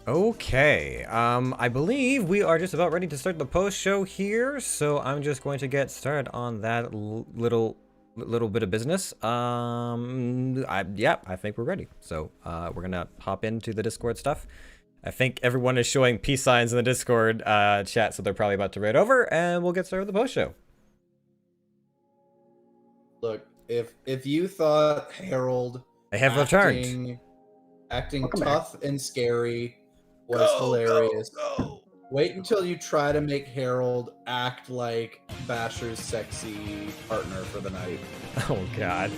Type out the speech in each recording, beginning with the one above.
Okay, I believe we are just about ready to start the post show here, so I'm just going to get started on that little bit of business. I think we're ready. So we're gonna hop into the Discord stuff. I think everyone is showing peace signs in the Discord chat, so they're probably about to raid over, and we'll get started with the post show. Look, if you thought Harold I have returned. Acting tough and scary was hilarious. Wait until you try to make Harold act like Basher's sexy partner for the night. Oh God.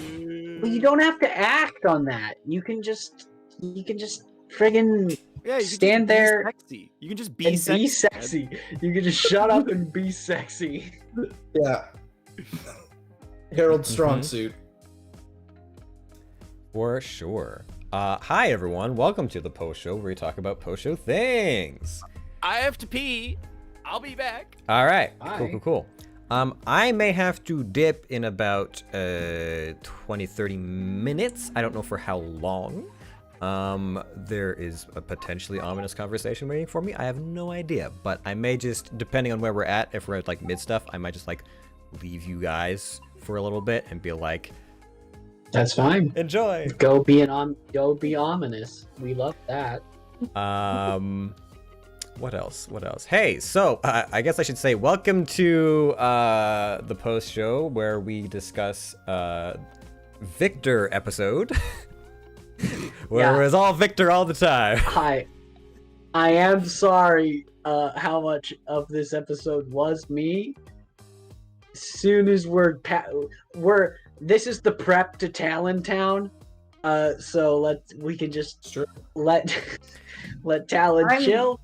Well, you don't have to act on that. You can just friggin' stand there. Sexy. You can just be and sexy. Be sexy. You can just shut up and be sexy. Yeah. Harold's strong suit. For sure. Hi everyone, welcome to the post show where we talk about post show things. I have to pee. I'll be back. All right, Hi. cool. I may have to dip in about 20-30 minutes. I don't know for how long. There is a potentially ominous conversation waiting for me. I have no idea, but I may just, depending on where we're at, if we're at like mid stuff, I might just like leave you guys for a little bit and be like, That's fine. enjoy. Go be ominous. We love that. What else? Hey, so I guess I should say welcome to the post show where we discuss Victor episode, where it was all Victor all the time. Hi. I am sorry how much of this episode was me. As soon as this is the prep to Talontown, so we can just let Talon chill.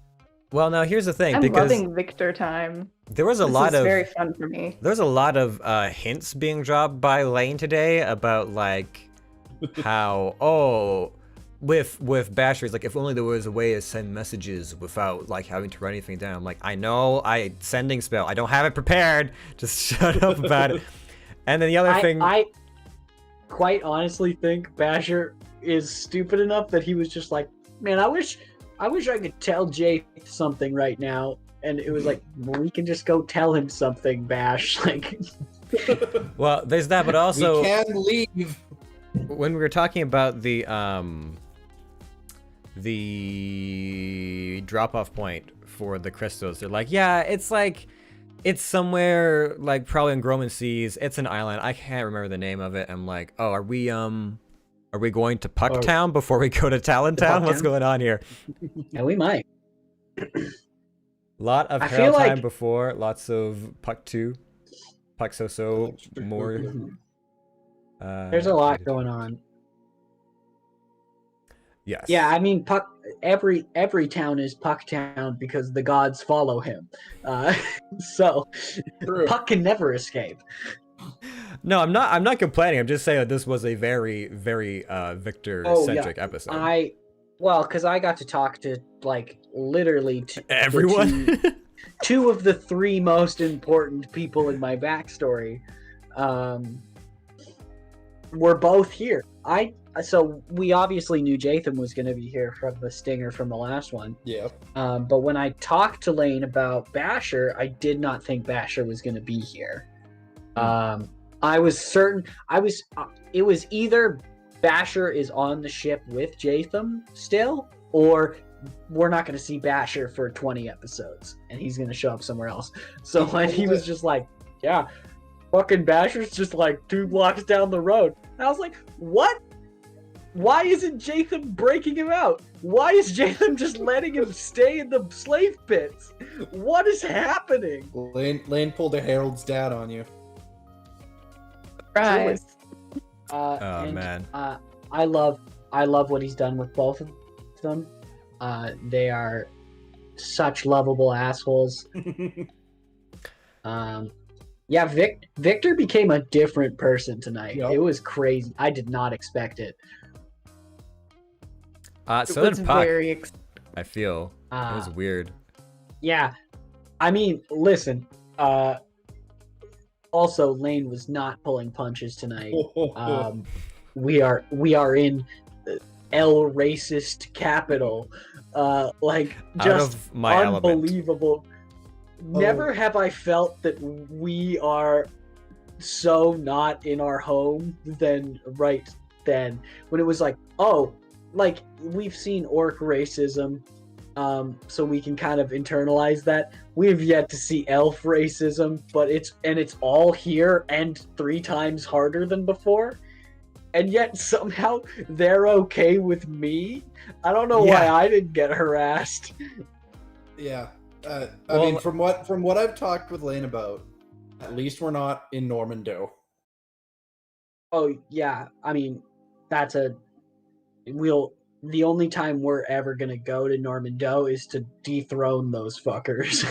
Well, now here's the thing, I'm because loving Victor time. there was a This lot is of very fun for me. there's a lot of hints being dropped by Lane today about like how with Basher, it's like if only there was a way to send messages without like having to write anything down. I'm like, I know, sending spell, I don't have it prepared. Just shut up about it. And then the other thing, I quite honestly think Basher is stupid enough that he was just like, man, I wish I could tell Jay something right now. And it was like, well, we can just go tell him something, Bash. Like, well, there's that, but also we can leave. When we were talking about the drop-off point for the crystals, they're like, yeah, it's somewhere like probably in Groman Seas. It's an island. I can't remember the name of it. I'm like, oh, are we going to Pucktown before we go to Talontown? What's going on here? yeah, we might. Lot of I Harold feel time like- before, lots of Puck 2, Puck so more. There's a lot going on. Yes. Yeah, I mean, Puck. Every town is Pucktown because the gods follow him. So Puck can never escape. No, I'm not complaining. I'm just saying that this was a very, very Victor-centric episode. Because I got to talk to like literally everyone. two of the three most important people in my backstory. Were both here. So we obviously knew Jatham was going to be here from the stinger from the last one. Yeah. But when I talked to Lane about Basher, I did not think Basher was going to be here. I was certain. It was either Basher is on the ship with Jatham still, or we're not going to see Basher for 20 episodes, and he's going to show up somewhere else. So when he was just like, yeah, fucking Basher's just like 2 blocks down the road. And I was like, what? Why isn't Jatham breaking him out? Why is Jatham just letting him stay in the slave pits? What is happening? Lane pulled a Harold's dad on you. Surprise. Man. I love what he's done with both of them. They are such lovable assholes. Yeah, Victor became a different person tonight. Yep. It was crazy. I did not expect it. So It was did Puck. very I feel it was weird. Yeah, I mean, listen. Also, Lane was not pulling punches tonight. We are in L racist capital. Like Out just of my element. unbelievable. Never have I felt that we are so not in our home than right then, when it was like, oh, like we've seen orc racism, so we can kind of internalize that. We've yet to see elf racism, but it's all here and 3 times harder than before, and yet somehow they're okay with me. I don't know why I didn't get harassed. Yeah. I Well- mean, from what I've talked with Lane about, at least we're not in Normando. Oh yeah, I mean, the only time we're ever gonna go to Normando is to dethrone those fuckers.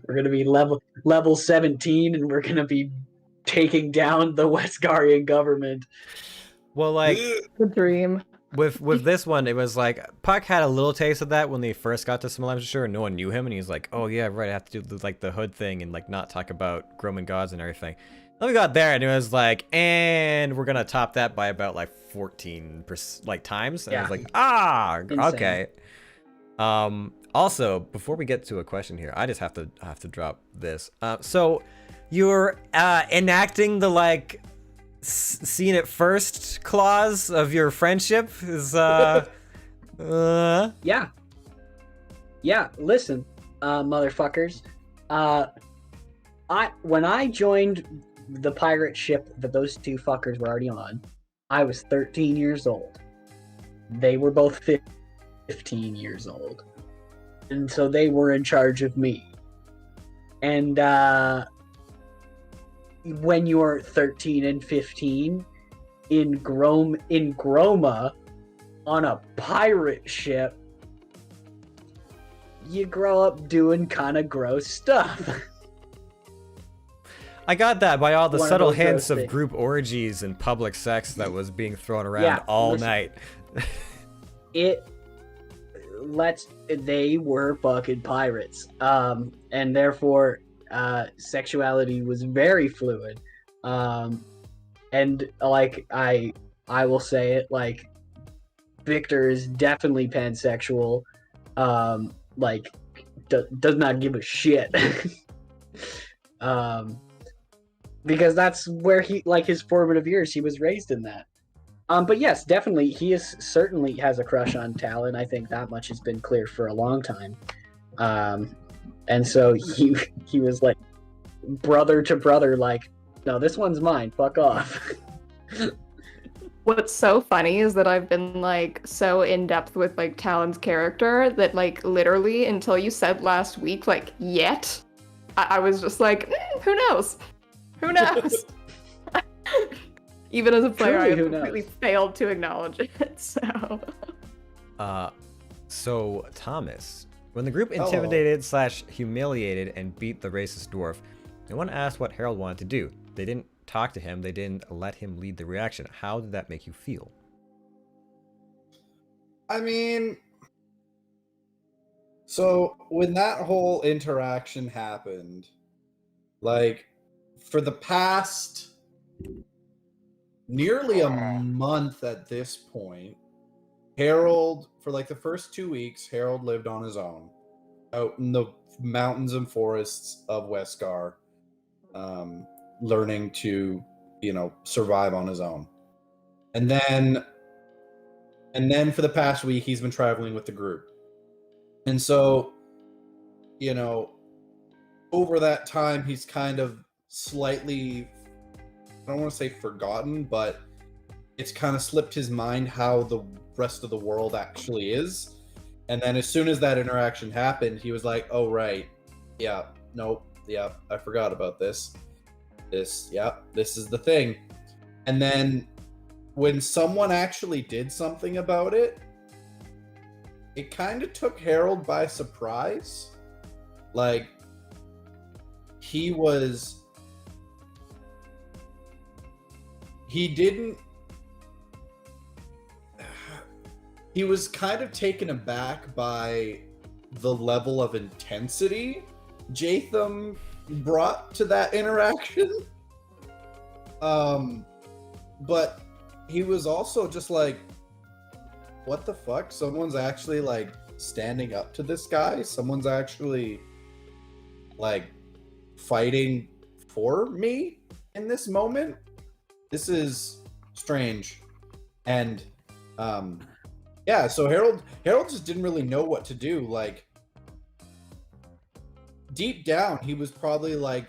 We're gonna be level 17, and we're gonna be taking down the Westgarian government. Well, like The dream. with this one, it was like Puck had a little taste of that when they first got to Smolensk, and no one knew him, and he's like, "Oh yeah, right, I have to do the hood thing and like not talk about Roman gods and everything." Then we got there, and it was like, and we're gonna top that by about like 14 times, and I was like, Insane. okay. Also, before we get to a question here, I just have to drop this. So you're enacting the like seen it first clause of your friendship is Yeah. Listen, motherfuckers. When I joined the pirate ship that those 2 fuckers were already on, I was 13 years old. They were both 15 years old, and so they were in charge of me. And when you're 13 and 15 in Groma on a pirate ship, you grow up doing kind of gross stuff. I got that by all the One of subtle those hints gross of things. group orgies and public sex that was being thrown around all listen. night. They were fucking pirates, and therefore sexuality was very fluid, and like I will say it, like Victor is definitely pansexual, like does not give a shit. Because that's where he, like, his formative years, he was raised in that. But yes, definitely, he certainly has a crush on Talon. I think that much has been clear for a long time. And so he was like brother to brother, like, no, this one's mine. Fuck off. What's so funny is that I've been like so in depth with like Talon's character that like literally until you said last week, like, yet, I was just like, who knows? Who knows? Even as a player, Truly, I have who completely knows? failed to acknowledge it. So So Thomas, when the group Hello. intimidated / humiliated and beat the racist dwarf, no one asked what Harold wanted to do. They didn't talk to him. They didn't let him lead the reaction. How did that make you feel? I mean, so when that whole interaction happened, like, for the past nearly a month at this point, Harold, for like the first 2 weeks, Harold lived on his own out in the mountains and forests of Westgar, learning to, survive on his own. And then for the past week, he's been traveling with the group. And so, over that time, he's kind of slightly, I don't want to say forgotten, but it's kind of slipped his mind how the rest of the world actually is. And then as soon as that interaction happened, he was like, oh, right. Yeah, nope. Yeah, I forgot about this. This is the thing. And then when someone actually did something about it, it kind of took Harold by surprise. Like, he was kind of taken aback by the level of intensity Jatham brought to that interaction. But he was also just like, what the fuck? Someone's actually like standing up to this guy. Someone's actually like fighting for me in this moment. This is strange. And yeah, so Harold just didn't really know what to do. Like deep down, he was probably like,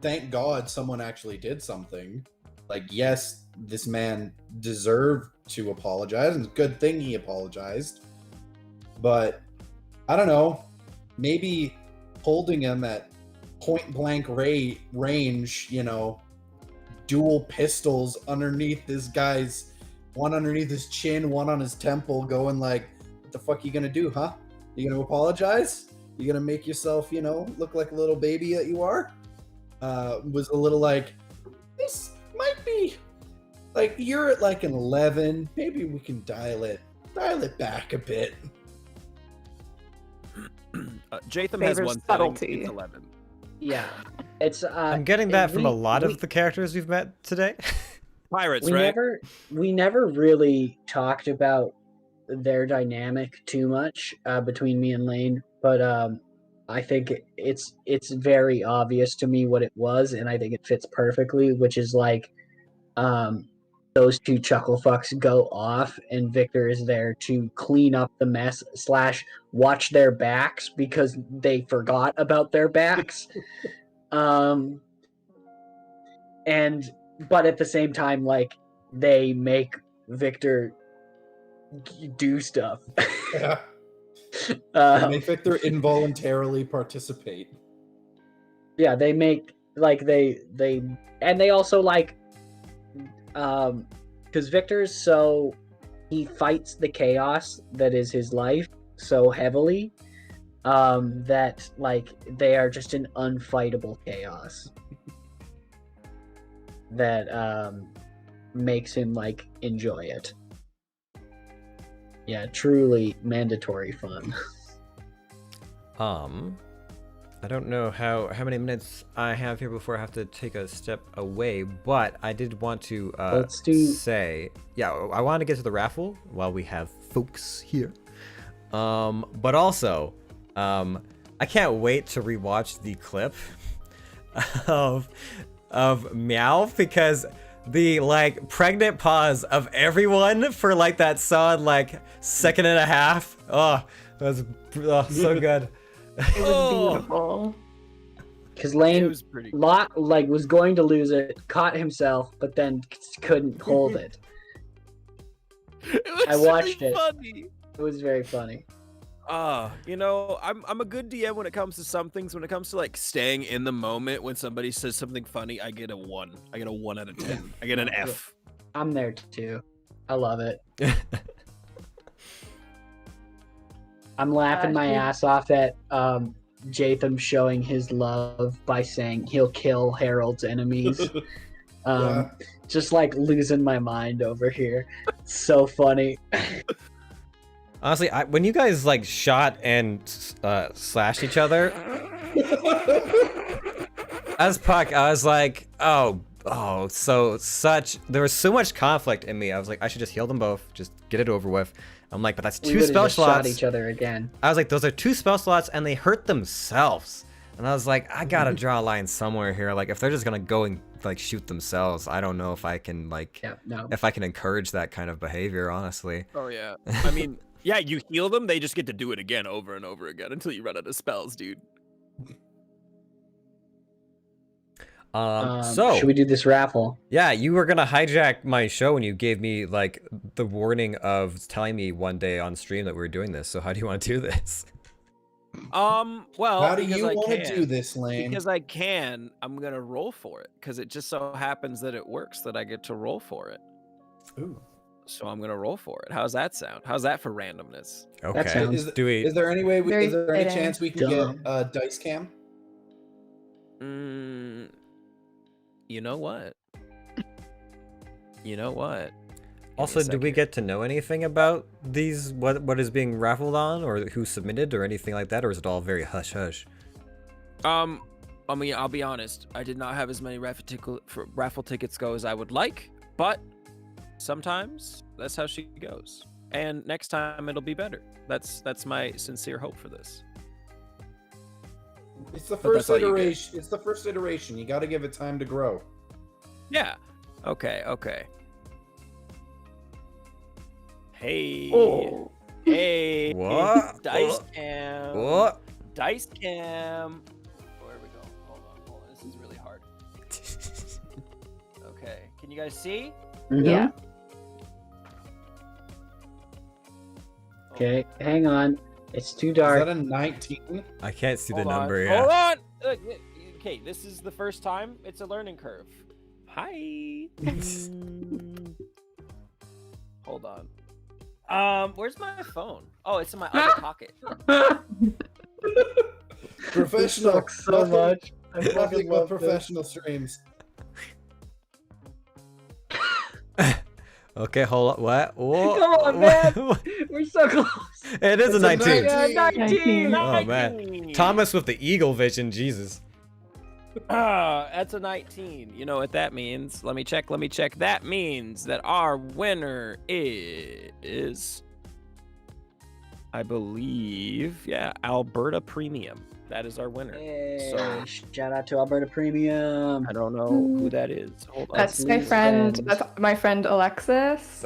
thank God someone actually did something. Like, yes, this man deserved to apologize, and it's a good thing he apologized. But I don't know, maybe holding him at point blank range, you know, dual pistols underneath this guy's, one underneath his chin, one on his temple, going like, what the fuck you gonna do, huh? You gonna apologize? You gonna make yourself, you know, look like a little baby that you are? Was a little like, this might be like, you're at like an 11, maybe we can dial it back a bit. Jatham has Favors one subtlety. thing. It's 11. Yeah, it's. I'm getting that from a lot we- of the characters we've met today. Pirates, we right? we never really talked about their dynamic too much between me and Lane, but I think it's very obvious to me what it was, and I think it fits perfectly, which is like those two chuckle fucks go off and Victor is there to clean up the mess / watch their backs because they forgot about their backs. But at the same time, like, they make Victor do stuff. Yeah. Uh, Make Victor involuntarily participate. yeah, they make like they also like because Victor's so, he fights the chaos that is his life so heavily that like they are just an unfightable chaos that makes him like enjoy it. Yeah, truly mandatory fun. I don't know how many minutes I have here before I have to take a step away, but I did want to say, yeah, I want to get to the raffle while we have folks here. But also, I can't wait to rewatch the clip of Meow, because the like pregnant pause of everyone for like that solid like second and a half. Oh, that was so good. It was beautiful. Because Lane It was pretty good. was going to lose it, caught himself, but then couldn't hold it. It was I watched really it. funny. It was very funny. You know, I'm a good DM when it comes to some things. When it comes to like staying in the moment when somebody says something funny, I get a 1. I get a 1 out of 10. I get an F. I'm there too. I love it. I'm laughing my ass off at Jatham showing his love by saying he'll kill Harold's enemies. Yeah. Just like losing my mind over here. It's so funny. Honestly, when you guys like shot and slashed each other, as Puck, I was like, there was so much conflict in me. I was like, I should just heal them both, just get it over with. I'm like, but that's We two would've spell just shot slots. each other again. I was like, those are 2 spell slots, and they hurt themselves. And I was like, I gotta draw a line somewhere here. Like, if they're just gonna go and like shoot themselves, I don't know if I can like, Yeah, no. if I can encourage that kind of behavior, honestly. Oh yeah. I mean, yeah, you heal them, they just get to do it again over and over again until you run out of spells, dude. So should we do this raffle? yeah, you were gonna hijack my show when you gave me like the warning of telling me one day on stream that we were doing this. So how do you want to do this? Well, How do because you I want to can. do this, Lane? Because I can, I'm gonna roll for it. Because it just so happens that it works that I get to roll for it. Ooh. So I'm gonna roll for it. How's that sound? How's that for randomness? Okay, sounds- do we? Is there any way? Very Is there any fitting. chance we can Dumb. get a dice cam? You know what? You know what? Give me Also, a do we second. get to know anything about these? What is being raffled on, or who submitted, or anything like that, or is it all very hush hush? I mean, I'll be honest. I did not have as many raffle tickets go as I would like, but sometimes that's how she goes. And next time it'll be better. That's my sincere hope for this. It's the But first that's all you get. iteration. It's the first iteration. You got to give it time to grow. Yeah. Okay. Hey. Oh. Hey. What? Dice cam. What? Dice cam. Where we go? Hold on. This is really hard. Okay. Can you guys see? Yeah. Okay, hang on. It's too Is dark. that a 19? I can't see the Hold on. number. Hold Yeah. on. Okay, this is the first time. It's a learning curve. Hi. Hold on. Where's my phone? Oh, it's in my other pocket. Professional. Sucks so Nothing- much. I Nothing fucking but love this. professional streams. Okay, hold on. What? Whoa. Come on, man. We're so close. It is a It's a 19. 19. Yeah, 19. Oh, man. Thomas with the eagle vision, Jesus. That's a 19. You know what that means? Let me check. That means that our winner is, I believe, Alberta Premium. That is our winner. Hey, So- shout out to Alberta Premium. I don't know who that is. Hold on. That's my Please, friend. friends. That's my friend Alexis.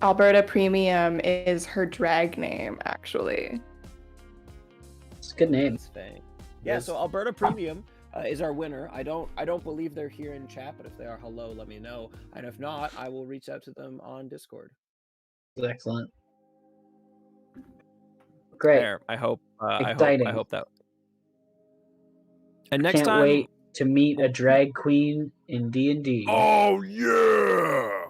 Alberta Premium is her drag name, actually. It's a good name. That's fine. Yeah, so Alberta Premium is our winner. I don't believe they're here in chat, but if they are, hello, let me know. And if not, I will reach out to them on Discord. Excellent. Great. There. I hope. I Exciting. hope that. And next Can't time. wait to meet a drag queen in D&D. Oh yeah!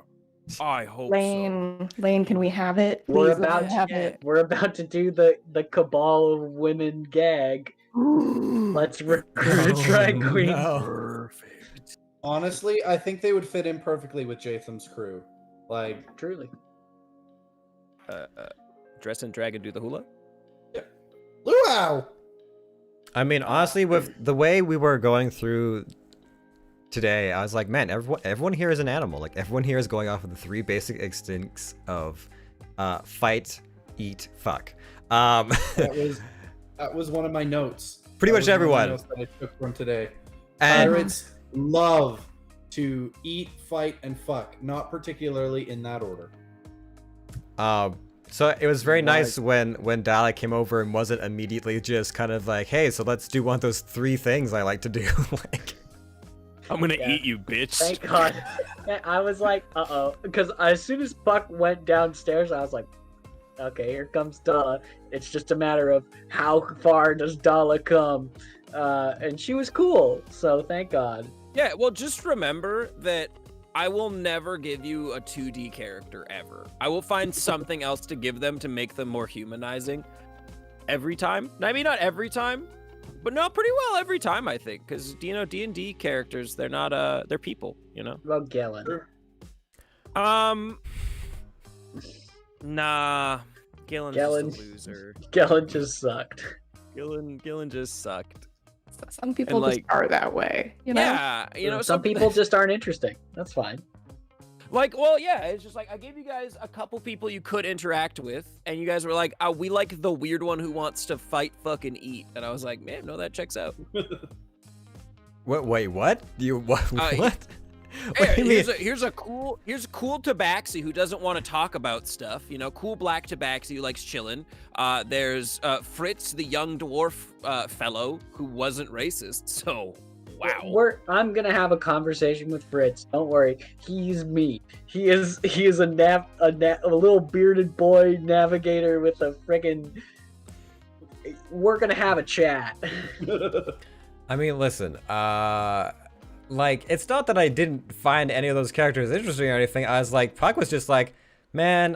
I hope Lane, can we have it? We're Please let about me to have it. We're about to do the cabal of women gag. Let's recruit a drag queen. so. Perfect. Honestly, I think they would fit in perfectly with Jatham's crew. Like, Truly. Dress and drag and do the hula. luau! I mean, honestly, with the way we were going through today, I was like, man, everyone here is an animal. Like, everyone here is going off of the 3 basic instincts of fight, eat, fuck. That was one of my notes. Pretty That much was one of my everyone. notes that I took from today. And Pirates love to eat, fight, and fuck. Not particularly in that order. so it was very Right. nice when Dalek came over and wasn't immediately just kind of like, hey, so let's do one of those 3 things I like to do. Like, I'm gonna Yeah. eat you, bitch. Thank God. I was like, uh-oh. Because as soon as Puck went downstairs, I was like, okay, here comes Dala. It's just a matter of how far does Dala come. And she was cool, so thank God. Yeah, well, just remember that I will never give you a 2D character ever. I will find something else to give them to make them more humanizing every time. I mean, not every time, but no, pretty well every time, I think. Because, D&D characters, they're not, they're people, you know? What about Galen? Sure. Nah. Galen's Galen- just a loser. Galen just sucked. Galen just sucked. Some people And, just like- are that way, you know? Yeah, you know, some people just aren't interesting. That's fine. Like, well, yeah, it's just like I gave you guys a couple people you could interact with, and you guys were like, "Oh, we like the weird one who wants to fight, fucking eat," and I was like, "Man, no, that checks out." wait, what? What? What? Hey, do you mean? here's a cool Tabaxi who doesn't want to talk about stuff. You know, cool black Tabaxi who likes chilling. There's Fritz, the young dwarf fellow who wasn't racist. So, wow. I'm gonna have a conversation with Fritz. Don't worry. He's me. He is a little bearded boy navigator with a friggin'. We're gonna have a chat. I mean, listen, like, it's not that I didn't find any of those characters interesting or anything. I was like, Puck was just like, man,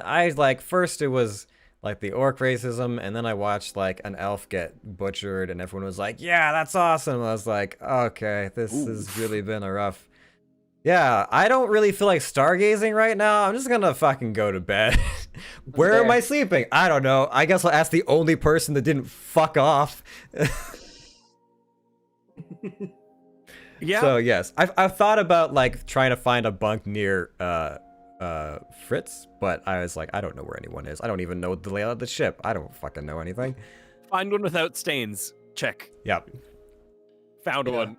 first it was like the orc racism, and then I watched like an elf get butchered, and everyone was like, yeah, that's awesome. I was like, okay, this has really been a rough. Yeah, I don't really feel like stargazing right now. I'm just gonna fucking go to bed. Where am Fair. I sleeping? I don't know. I guess I'll ask the only person that didn't fuck off. Yeah. So yes, I've thought about like trying to find a bunk near Fritz, but I was like, I don't know where anyone is. I don't even know the layout of the ship. I don't fucking know anything. Find one without stains. Check. Yep. Found one.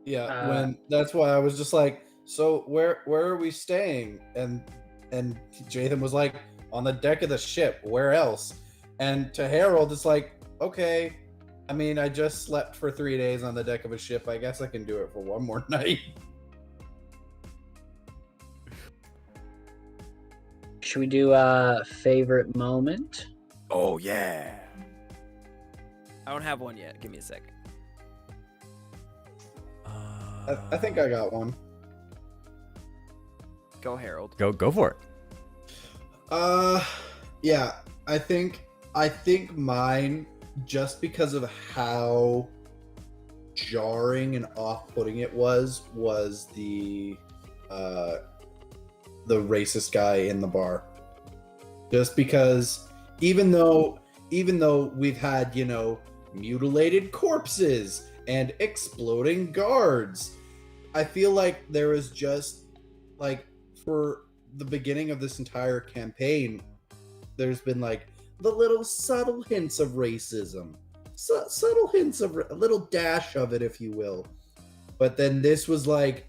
Yeah, that's why I was just like, so where are we staying? And Jathan was like, on the deck of the ship. Where else? And to Harold, it's like, okay. I mean, I just slept for 3 days on the deck of a ship. I guess I can do it for one more night. Should we do a favorite moment? Oh yeah. I don't have one yet. Give me a sec. I think I got one. Go, Harold. Go for it. Yeah, I think mine, just because of how jarring and off-putting it was the racist guy in the bar. Just because even though we've had, mutilated corpses and exploding guards, I feel like there is just, like, for the beginning of this entire campaign, there's been, like, the little subtle hints of racism. Subtle hints of a little dash of it, if you will. But then this was, like,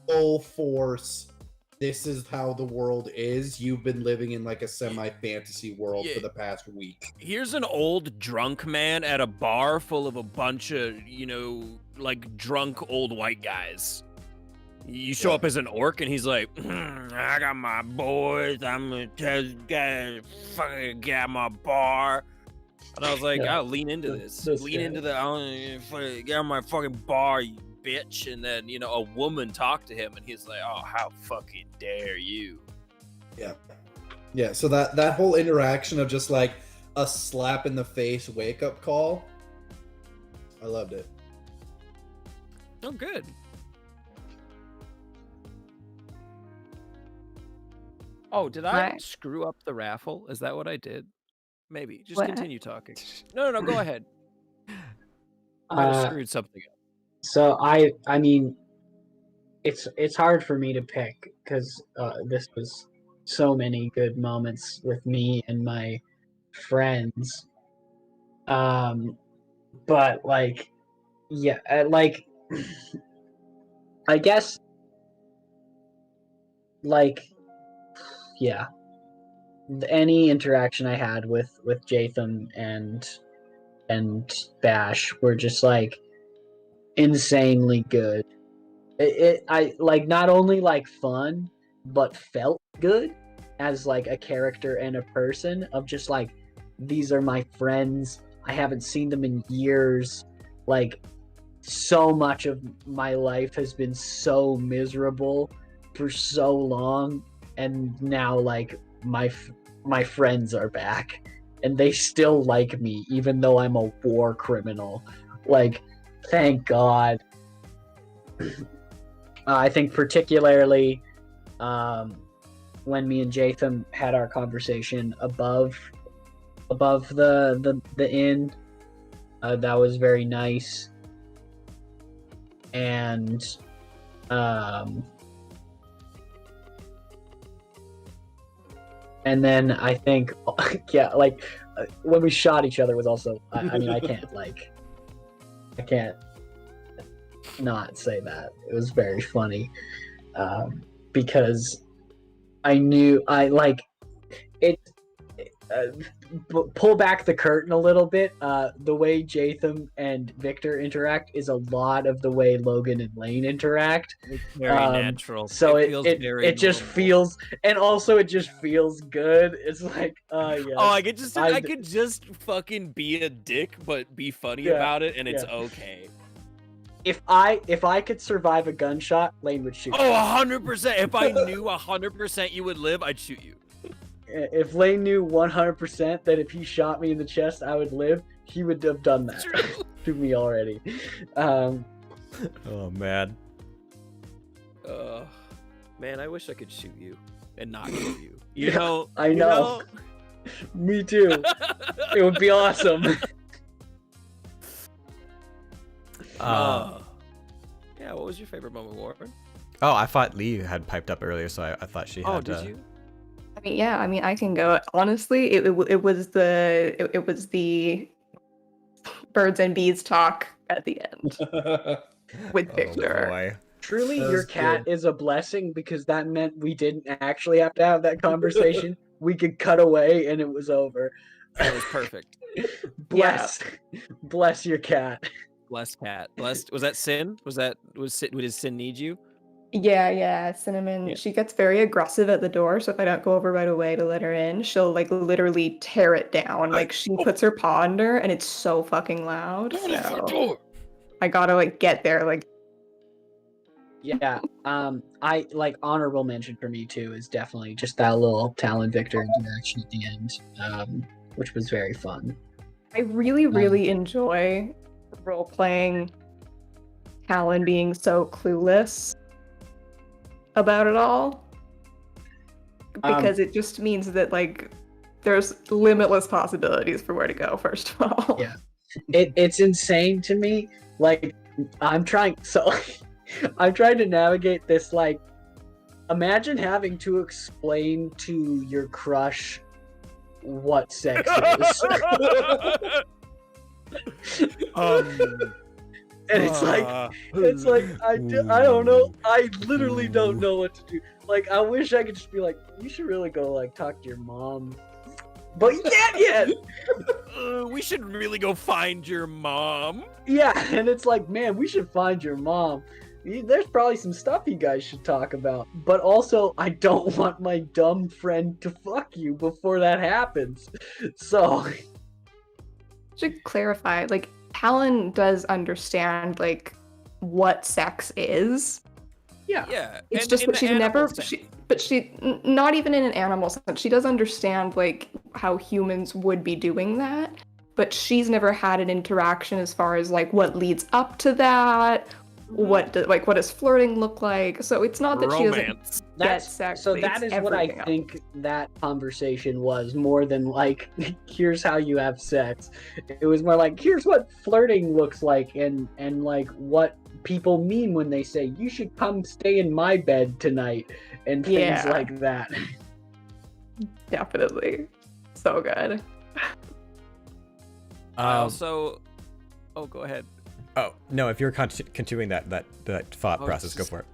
full force. This is how the world is. You've been living in, like, a semi-fantasy world for the past week. Here's an old drunk man at a bar full of a bunch of, like, drunk old white guys. You show up as an orc, and he's like, I got my boys. I'm gonna tell you guys, fucking get my bar. And I was like, I'll lean into this. Lean into the, get on my fucking bar, you bitch. And then, a woman talked to him, and he's like, oh, how fucking dare you. Yeah, so that whole interaction of just, like, a slap in the face wake-up call, I loved it. Oh, good. Oh, did I screw up the raffle? Is that what I did? Maybe. Just continue talking. No, go ahead. I might have screwed something up. So I mean, it's hard for me to pick because this was so many good moments with me and my friends. But like, yeah, like, I guess, like, yeah, any interaction I had with Jatham and Bash were just like insanely good. I like not only like fun, but felt good as like a character and a person of just like, these are my friends. I haven't seen them in years. Like, so much of my life has been so miserable for so long, and now like my friends are back and they still like me even though I'm a war criminal. Like, thank God. I think particularly when me and Jatham had our conversation above the inn, that was very nice. And then I think, yeah, like when we shot each other was also, I mean, I can't not say that. It was very funny because I knew pull back the curtain a little bit. The way Jatham and Victor interact is a lot of the way Logan and Lane interact. It's very natural. So it just feels, and also it just feels good. It's like, yeah. Oh, I could just fucking be a dick, but be funny about it, and it's okay. If I could survive a gunshot, Lane would shoot. Oh, 100%. If I knew 100% you would live, I'd shoot you. If Lane knew 100% that if he shot me in the chest, I would live, he would have done that to me already. Oh, man. Man, I wish I could shoot you and not kill you. You know? I know. Me too. It would be awesome. Yeah, what was your favorite moment, Warren? Oh, I thought Lee had piped up earlier, so I thought she had. Oh, did you? I mean, yeah. I mean, I can go. Honestly, it was the birds and bees talk at the end with Victor. Oh boy. Truly, That your was cat good. is a blessing because that meant we didn't actually have to have that conversation. We could cut away and it was over. That was perfect. Bless your cat. Blessed cat. Blessed. Was that Sin? Did Sin need you? Yeah. Cinnamon. Yeah. She gets very aggressive at the door, so if I don't go over right away to let her in, she'll like literally tear it down. Like she puts her paw under, and it's so fucking loud. So I gotta like get there. Like Yeah. I like honorable mention for me too is definitely just that little Talon Victor interaction at the end, which was very fun. I really enjoy role playing Talon being so clueless about it all, because it just means that like there's limitless possibilities for where to go. First of all, Yeah. It's insane to me. Like I'm trying to navigate this. Like, imagine having to explain to your crush what sex is. And it's like I don't know. I literally don't know what to do. Like, I wish I could just be like, you should really go like talk to your mom. But you can't yet. We should really go find your mom. Yeah, and it's like, man, we should find your mom. There's probably some stuff you guys should talk about. But also, I don't want my dumb friend to fuck you before that happens. So should clarify. Like Talon does understand like what sex is. Yeah. It's and just in that the she's animal never. sense. Not even in an animal sense. She does understand like how humans would be doing that, but she's never had an interaction as far as like what leads up to that. What does flirting look like? So it's not that she doesn't get sex. So but that it's is what I everything else. think that conversation was, more than like, here's how you have sex. It was more like, here's what flirting looks like, and like what people mean when they say you should come stay in my bed tonight, and things Yeah. like that. Definitely, so good. I also. Oh, go ahead. Oh no! If you're continuing that thought Oh, process, it's go just- for it.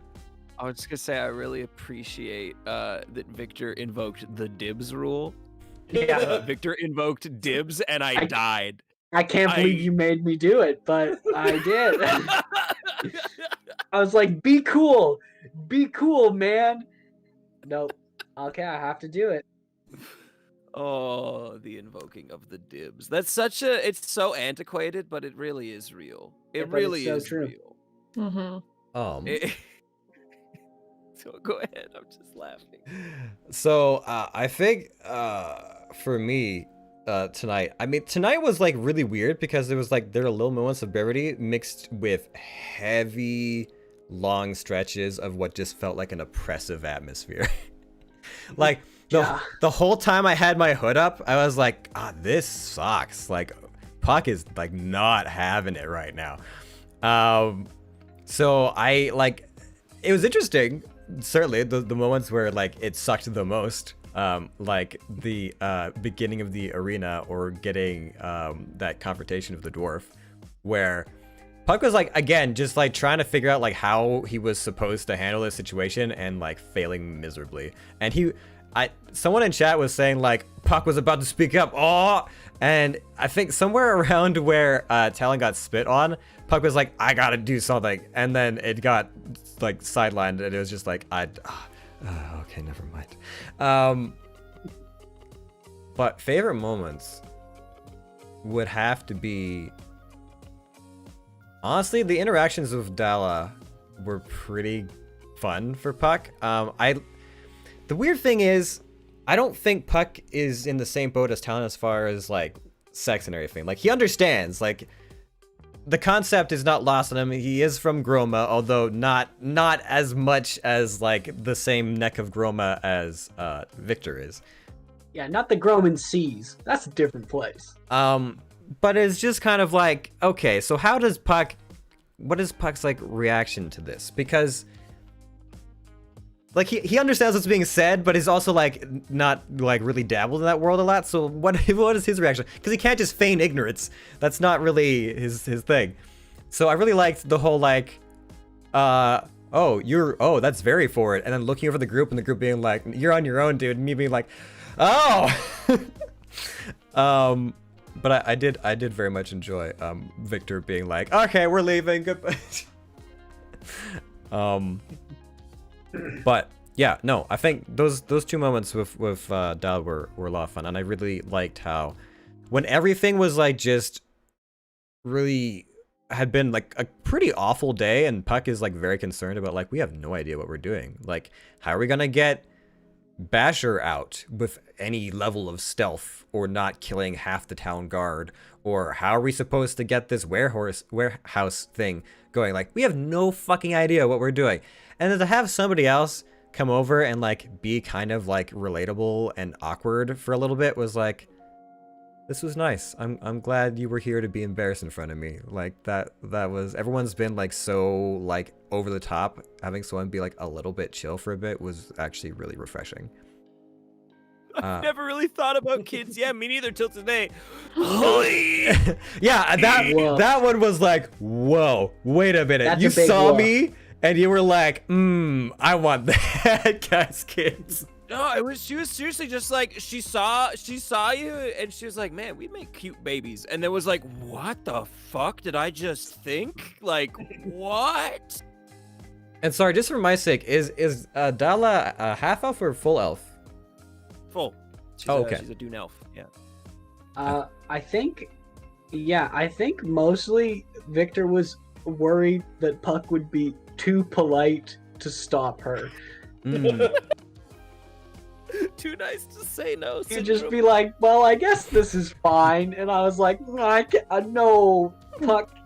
I was just gonna say I really appreciate that Victor invoked the dibs rule. Yeah, Victor invoked dibs, and I died. I can't believe you made me do it, but I did. I was like, be cool, man. Nope. Okay, I have to do it. Oh, the invoking of the dibs. That's it's so antiquated, but it really is real. It Yeah, but really it's so is true. real. Mm-hmm. So go ahead. I'm just laughing. So I think for me tonight, I mean tonight was like really weird because there are little moments of brevity mixed with heavy long stretches of what just felt like an oppressive atmosphere. Like the whole time I had my hood up, I was like, this sucks. Like Puck is like not having it right now. So I like, it was interesting. Certainly the moments where like it sucked the most, like the beginning of the arena or getting that confrontation of the dwarf, where Puck was like, again, just like trying to figure out like how he was supposed to handle this situation and like failing miserably. And someone in chat was saying like Puck was about to speak up. Oh, and I think somewhere around where Talon got spit on, Puck was like, I gotta do something. And then it got like sidelined and it was just like, okay, never mind. But favorite moments would have to be, honestly, the interactions with Dala were pretty fun for Puck. The weird thing is, I don't think Puck is in the same boat as Talon as far as like sex and everything. Like he understands, like the concept is not lost on him. He is from Groma, although not as much as like the same neck of Groma as Victor is. Yeah, not the Groman Seas. That's a different place. But it's just kind of like, okay, so what is Puck's like reaction to this? Because like he understands what's being said, but he's also like not like really dabbled in that world a lot. So what is his reaction? Because he can't just feign ignorance. That's not really his thing. So I really liked the whole like, oh that's very forward, and then looking over the group and the group being like, you're on your own, dude, and me being like, oh. But I did very much enjoy Victor being like, okay, we're leaving, goodbye. But yeah, no, I think those two moments with Dal were a lot of fun, and I really liked how when everything was like just really had been like a pretty awful day, and Puck is like very concerned about like, we have no idea what we're doing. Like, how are we gonna get Basher out with any level of stealth or not killing half the town guard? Or how are we supposed to get this warehouse thing going? Like, we have no fucking idea what we're doing. And then to have somebody else come over and like be kind of like relatable and awkward for a little bit was like, this was nice. I'm glad you were here to be embarrassed in front of me. Like that was, everyone's been like so like over the top. Having someone be like a little bit chill for a bit was actually really refreshing. I've never really thought about kids. Yeah, me neither till today. Yeah, that one was like, whoa, wait a minute. That's You a big saw whoa. me and you were like, I want that, guys, kids. No, she was seriously just like, she saw you and she was like, man, we make cute babies. And it was like, what the fuck did I just think? Like, what? And sorry, just for my sake, is Dala a half elf or full elf? Full. Okay. She's a Dune elf. Yeah. I think mostly Victor was worried that Puck would be too polite to stop her. Too nice to say no. He'd just be like, well, I guess this is fine. And I was like, no, Puck,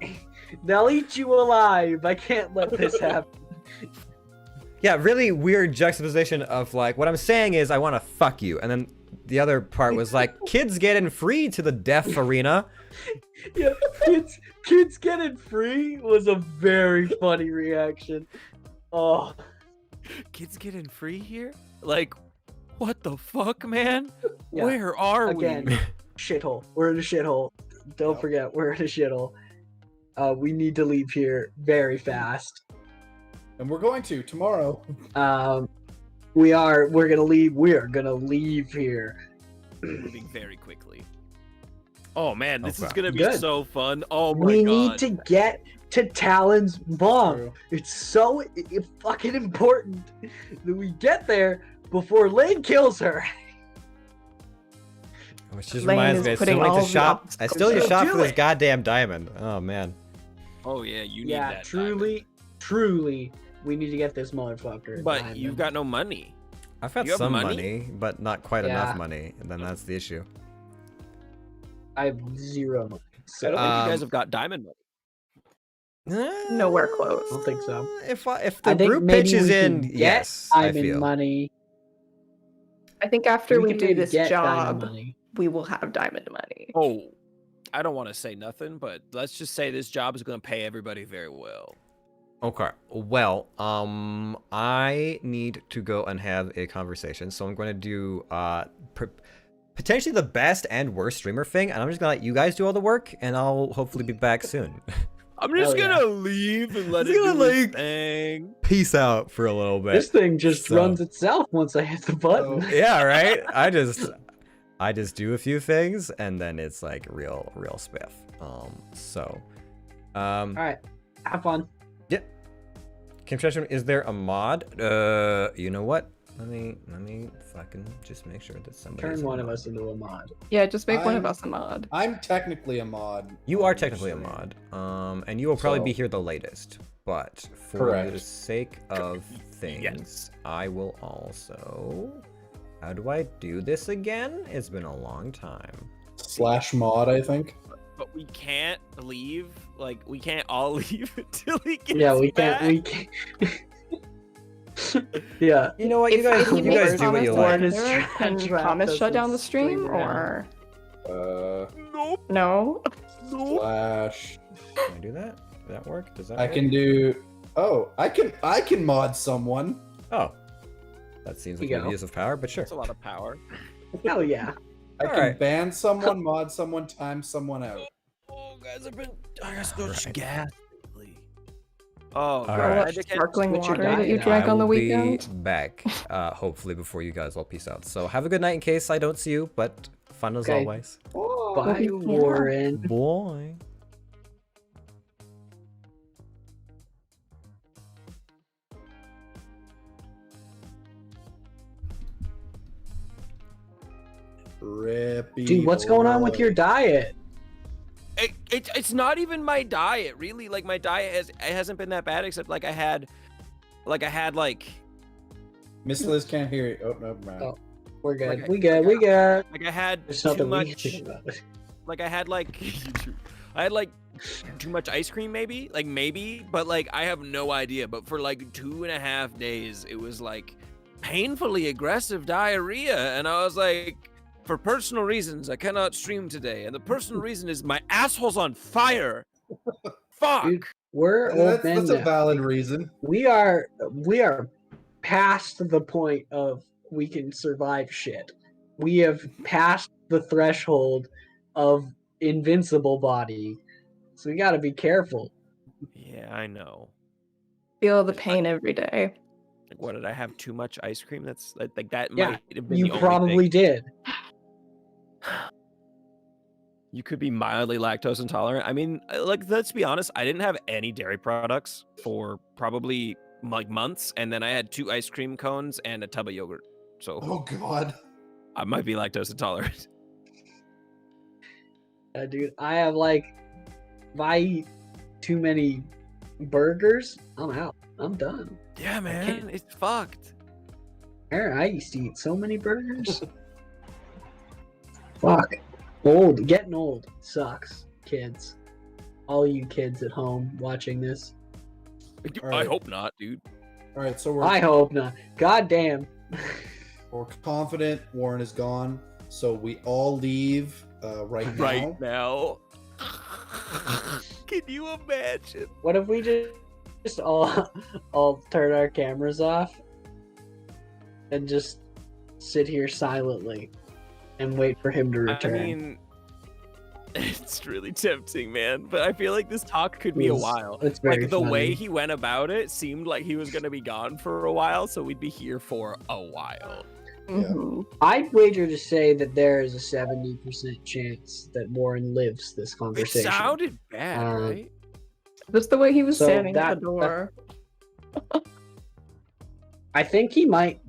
they'll eat you alive. I can't let this happen. Yeah, really weird juxtaposition of like, what I'm saying is I want to fuck you. And then the other part was like, kids getting free to the deaf arena. Yeah, kids getting free was a very funny reaction. Oh, kids getting free here? Like, what the fuck, man? yeah. Where are Again, we? shithole. We're in a shithole. Don't forget, we're in a shithole. We need to leave here very fast. And we're going to tomorrow. We're gonna leave. We are gonna leave here. Moving very quickly. Oh man, this is Okay. gonna be Good. so fun. Oh my We god. need to get to Talon's mom. True. It's so fucking important that we get there before Lane kills her. Which just Lane reminds is me, I putting still need all to the shop. I still need to obstacles shop up. for Do this it. goddamn diamond. Oh man. Oh yeah, you need Yeah, that. truly, we need to get this motherfucker. a But diamond. you've got no money. I've got You have some money? money, but not quite Yeah. enough money. And then that's the issue. I have zero money. I So don't think you guys Um, have got diamond money. Nowhere close. I don't think so. If I the think group maybe pitches we in, can get yes, I diamond feel. money. I think after we can do maybe this get diamond job, money. we will have diamond money. Oh, I don't want to say nothing, but let's just say this job is going to pay everybody very well. Okay. Well, I need to go and have a conversation, so I'm going to do potentially the best and worst streamer thing, and I'm just gonna let you guys do all the work, and I'll hopefully be back soon. I'm just Hell gonna leave and let it Just do gonna, its like- thing. Peace out for a little bit. This thing just So- runs itself once I hit the button. Yeah, right. I just do a few things, and then it's like real spiff. All right, have fun. Cantraption, is there a mod? You know what? Let me fucking just make sure that somebody. Turn one of us into a mod. Yeah, just make one of I'm- us a mod. I'm technically a mod. You on are the technically a stream. mod, and you will probably be So- here the latest. But for Correct. the sake of things, Yes. I will also. How do I do this again? It's been a long time. Slash mod, I think. But we can't leave. Like, we can't all leave until he gets Yeah, we back. can't. We can't. Yeah. You know what? You guys, if he you guys makes do what you Thomas like. order, can Cantrap Thomas shut doesn't down the stream, stream around. or Nope. no? Nope. Slash. Can I do that? Does that work? Does that? I work? can do. Oh, I can mod someone. Oh, That seems You like an go. abuse of power, but sure. That's a lot of power. Hell yeah. I can Alright. ban someone, mod someone, time someone out. Oh, guys, I got so much Alright. gas lately. Oh, All God. right. I had to get- Sparkling What's your water that you diet? drank I on the will weekend. be back, hopefully before you guys all peace out. So have a good night in case I don't see you, but fun as Okay. always. Bye, Yeah. Warren. Boy. Rippy Dude, what's going on with your boy. diet? It's not even my diet, really. Like, my diet hasn't been that bad, except like I had Miss Liz can't hear you. Oh, no, man. Oh. We're good. Like, We good. like I had There's too nothing we can much. do about it. Like I had like too much ice cream, maybe, but like I have no idea. But for like 2.5 days, it was like painfully aggressive diarrhea, and I was like, for personal reasons, I cannot stream today, and the personal reason is my asshole's on fire. Fuck. Dude, we're old men That's a now. valid reason. We are past the point of we can survive shit. We have passed the threshold of invincible body. So we got to be careful. Yeah, I know. Feel the pain every day. Like, what did I have too much ice cream? That's like that Yeah, might have been You the only probably thing. did. You could be mildly lactose intolerant. I mean, like, let's be honest, I didn't have any dairy products for probably like months, and then I had 2 ice cream cones and a tub of yogurt. So Oh, God. I might be lactose intolerant. Dude, I have like, if I eat too many burgers, I'm out. I'm done. Yeah, man, it's fucked. Aaron, I used to eat so many burgers. Fuck. Getting old sucks, kids. All you kids at home watching this. Dude, All I right. hope not, dude. All right, so I hope not. God damn. we're confident Warren is gone, so we all leave right now. Right now. Can you imagine? What if we just all turn our cameras off and just sit here silently and wait for him to return? I mean, it's really tempting, man. But I feel like this talk could be a It's- while. it's very Like, the way funny. he went about it seemed like he was gonna be gone for a while, so we'd be here for a while. Mhm. I'd wager to say that there is a 70% chance that Warren lives this It conversation. sounded bad, Um, right? Just the way he was So standing at that- the door. I think he might.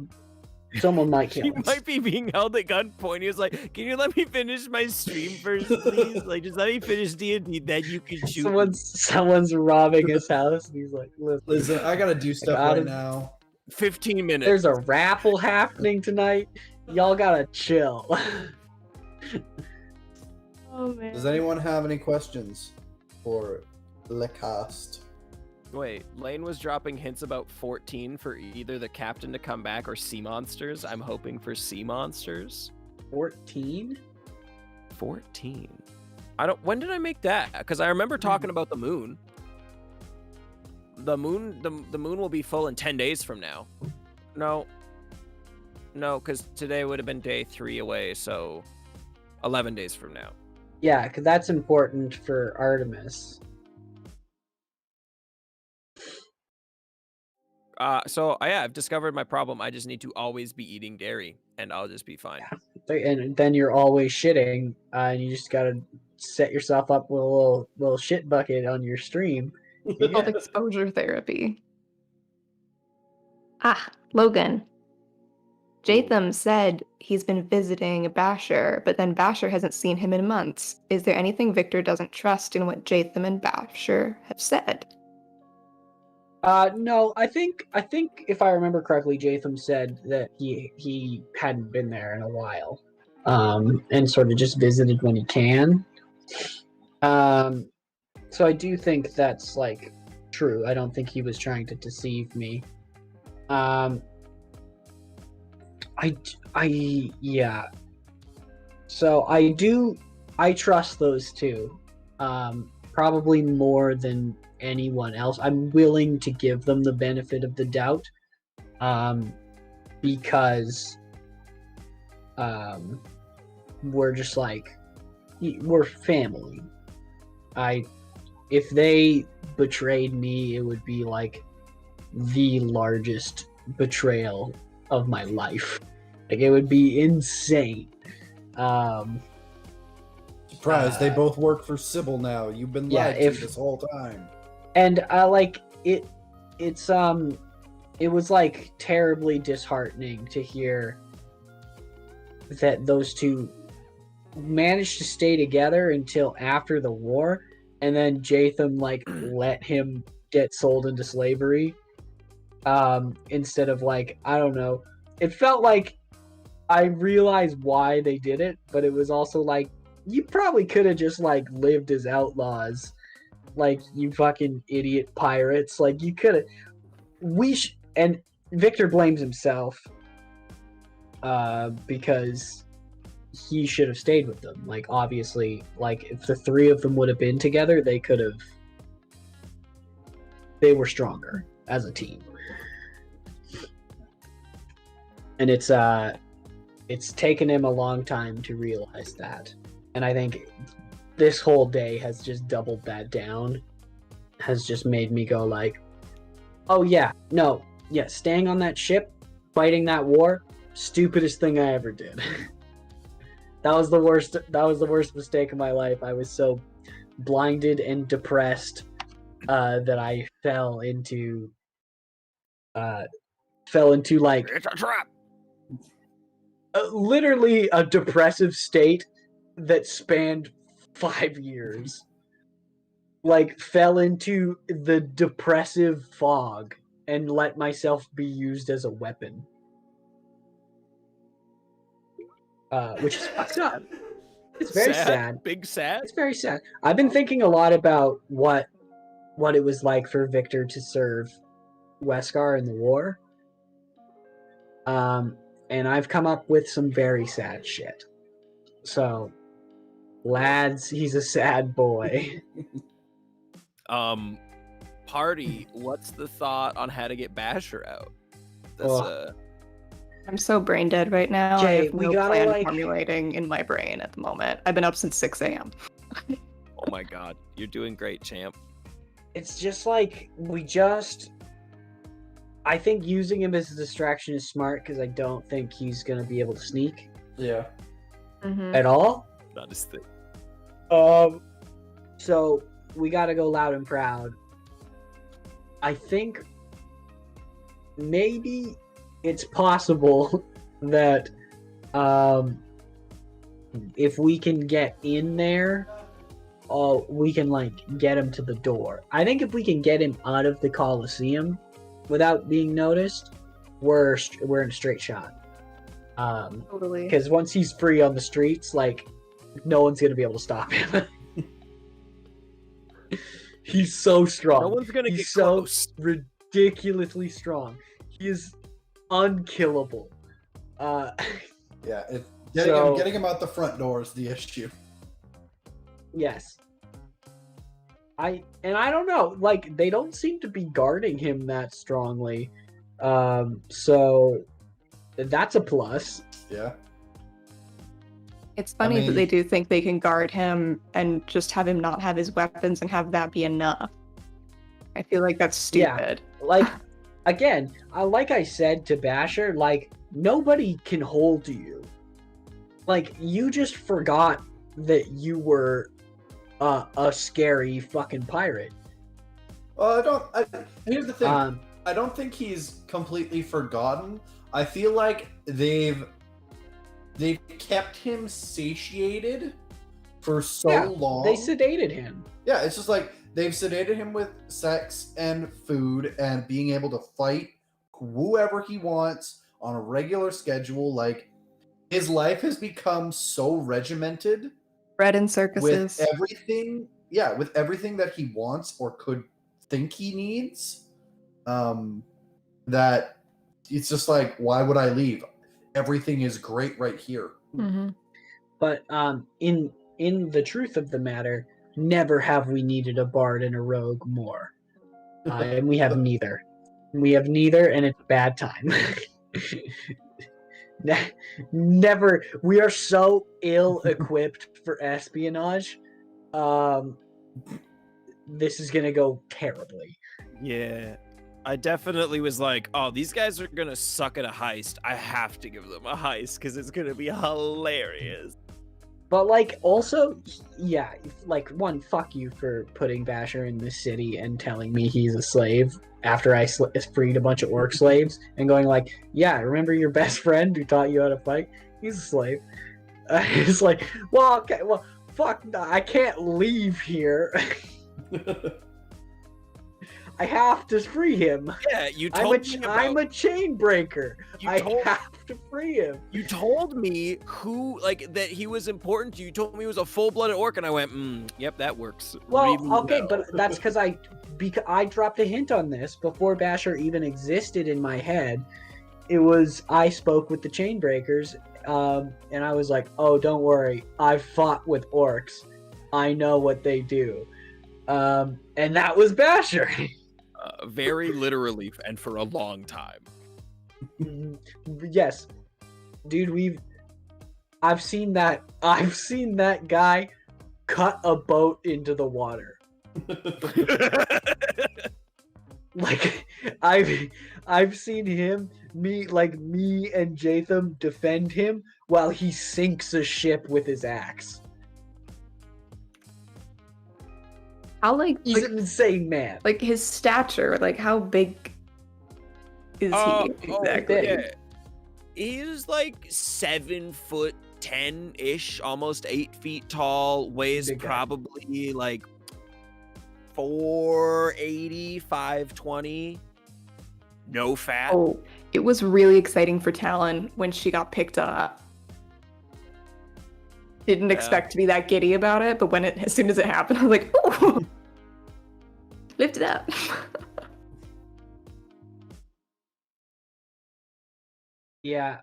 Someone might kill He us. might be being held at gunpoint. He was like, "Can you let me finish my stream first, please? Like, just let me finish D&D, then you can shoot." me." Someone's robbing his house, and he's like, "Listen, Listen, I gotta do stuff got right him. now. 15 minutes. there's a raffle happening tonight. Y'all gotta chill." Oh man. Does anyone have any questions for the cast? Wait, Lane was dropping hints about 14 for either the captain to come back or sea monsters. I'm hoping for sea monsters. 14? 14. I don't. When did I make that? Because I remember talking about the moon. The moon will be full in 10 days from now. No, because today would have been day 3 away, so 11 days from now. Yeah, because that's important for Artemis. So yeah, I've discovered my problem. I just need to always be eating dairy, and I'll just be fine. And then you're always shitting, and you just gotta set yourself up with a little shit bucket on your stream. It's called exposure therapy. Ah, Logan. Jatham said he's been visiting Basher, but then Basher hasn't seen him in months. Is there anything Victor doesn't trust in what Jatham and Basher have said? No, I think if I remember correctly, Jatham said that he hadn't been there in a while, and sort of just visited when he can. So I do think that's like true. I don't think he was trying to deceive me. Yeah. So I trust those two, probably more than anyone else. I'm willing to give them the benefit of the doubt. because we're just like we're family. If they betrayed me, it would be like the largest betrayal of my life. Like it would be insane. Surprise! They both work for Sybil now. You've been lied to this whole time. And like it was like terribly disheartening to hear that those two managed to stay together until after the war, and then Jatham like let him get sold into slavery instead of like, I don't know. It felt like I realized why they did it, but it was also like you probably could have just like lived as outlaws, like you fucking idiot pirates. Like you could have. And Victor blames himself because he should have stayed with them. Like obviously, like if the three of them would have been together, they could have. They were stronger as a team, and it's taken him a long time to realize that. And I think this whole day has just doubled that down, has just made me go like, oh yeah, no, yeah, staying on that ship, fighting that war, stupidest thing I ever did. That was the worst mistake of my life. I was so blinded and depressed that I fell into like It's a trap. literally a depressive state that spanned 5 years. Like fell into the depressive fog and let myself be used as a weapon, which is fucked up. It's very sad. Big sad. It's very sad. I've been thinking a lot about what it was like for Victor to serve Weskar in the war. And I've come up with some very sad shit. So, lads, he's a sad boy. Party, what's the thought on how to get Basher out? I'm so brain dead right now. Jay, I have we no gotta, plan like- formulating in my brain at the moment. I've been up since 6 a.m. Oh my god, you're doing great, champ. It's just like I think using him as a distraction is smart because I don't think he's gonna be able to sneak Yeah. at all. Not his thing. So we gotta go loud and proud. I think maybe it's possible that if we can get in there, we can like get him to the door. I think if we can get him out of the Coliseum without being noticed, we're in a straight shot. Totally. Because once he's free on the streets, like no one's gonna be able to stop him. He's so strong. No one's gonna He's get so close. ridiculously strong. He is unkillable. Yeah. So- Getting him out the front door is the issue. Yes. I don't know, like they don't seem to be guarding him that strongly. So that's a plus. Yeah. It's funny mean- that they do think they can guard him and just have him not have his weapons and have that be enough. I feel like that's Yeah. stupid. Like again, like I said to Basher, like nobody can hold you. Like you just forgot that you were a scary fucking pirate. Well, here's the thing. Um, I don't think he's completely forgotten. I feel like they've kept him satiated for so Yeah, long. they sedated him. Yeah, it's just like they've sedated him with sex and food and being able to fight whoever he wants on a regular schedule. Like his life has become so regimented Bread and with circuses. everything. Yeah, with everything that he wants or could think he needs. That it's just like, why would I leave? Everything is great right here. Mhm. But in the truth of the matter, never have we needed a bard and a rogue more. And we have neither. We have neither, and it's bad time. Never. We are so ill-equipped for espionage. This is gonna go terribly. Yeah. I definitely was like, oh, these guys are gonna suck at a heist. I have to give them a heist because it's gonna be hilarious. But like, also, yeah, like one, fuck you for putting Basher in this city and telling me he's a slave after I freed a bunch of orc slaves and going like, yeah, remember your best friend who taught you how to fight? He's a slave. It's like, well, okay, well, fuck, I can't leave here. I have to free him. Yeah, you told me about... I'm a chain breaker. I have to free him. You told me that he was important to you. You told me he was a full-blooded orc, and I went, yep, that works. Well, really okay, well. but that's because I dropped a hint on this before Basher even existed in my head. It was, I spoke with the chain breakers, and I was like, oh, don't worry. I've fought with orcs. I know what they do. And that was Basher. Very literally, and for a long time. Yes, dude. I've seen that guy cut a boat into the water. Like I've seen him, me and Jatham defend him while he sinks a ship with his axe. How He's an insane man. like his stature, like how big is he exactly? Yeah. He's like 7'10" almost 8 feet tall, weighs Big guy. probably like 480, 520. No fat. Oh, it was really exciting for Talon when she got picked up. Didn't expect to be that giddy about it, but as soon as it happened, I was like, "Ooh, lift it up." Yeah.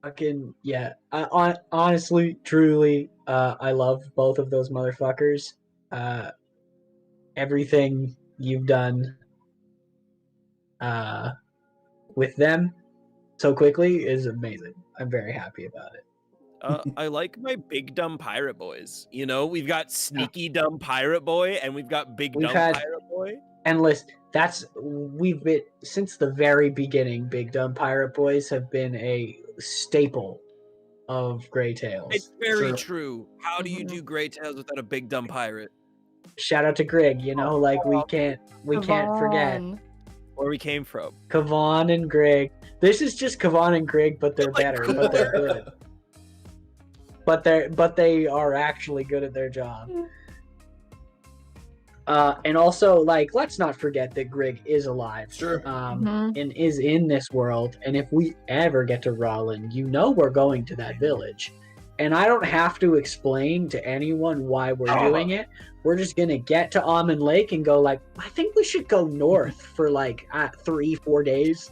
Fucking yeah. Honestly, truly, I love both of those motherfuckers. Everything you've done, with them so quickly is amazing. I'm very happy about it. I like my big dumb pirate boys. You know, we've got sneaky dumb pirate boy, and we've got big dumb pirate boy. Endless. We've been since the very beginning. Big dumb pirate boys have been a staple of Grey Tales. It's very true. How do you do Grey Tales without a big dumb pirate? Shout out to Greg. You know, like we can't forget Where we came from. Kavan and Greg. This is just Kavan and Greg, but they're better. But they're good. But they are actually good at their job. And also, like, let's not forget that Greg is alive. Sure. And is in this world. And if we ever get to Rollin, you know we're going to that village. And I don't have to explain to anyone why we're doing it. We're just gonna get to Almond Lake and go like, I think we should go north for like 3-4 days.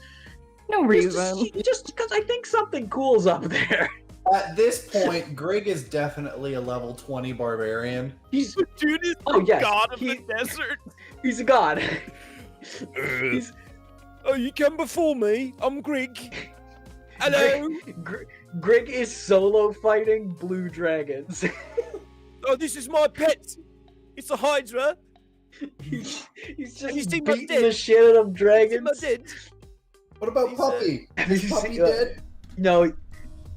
No reason. Just because I think something cool's up there. At this point, Greg is definitely a level 20 barbarian. He's Dude is Oh, the yes, god of the desert. he's a god. He's Oh, you come before me. I'm Greg. Hello. Greg is solo fighting blue dragons. Oh, this is my pet. It's a Hydra. He's Have you just seen my beating dick? the shit out of It's dragons. dead. What about He's, Puppy? Have you Is Puppy seen- dead? No,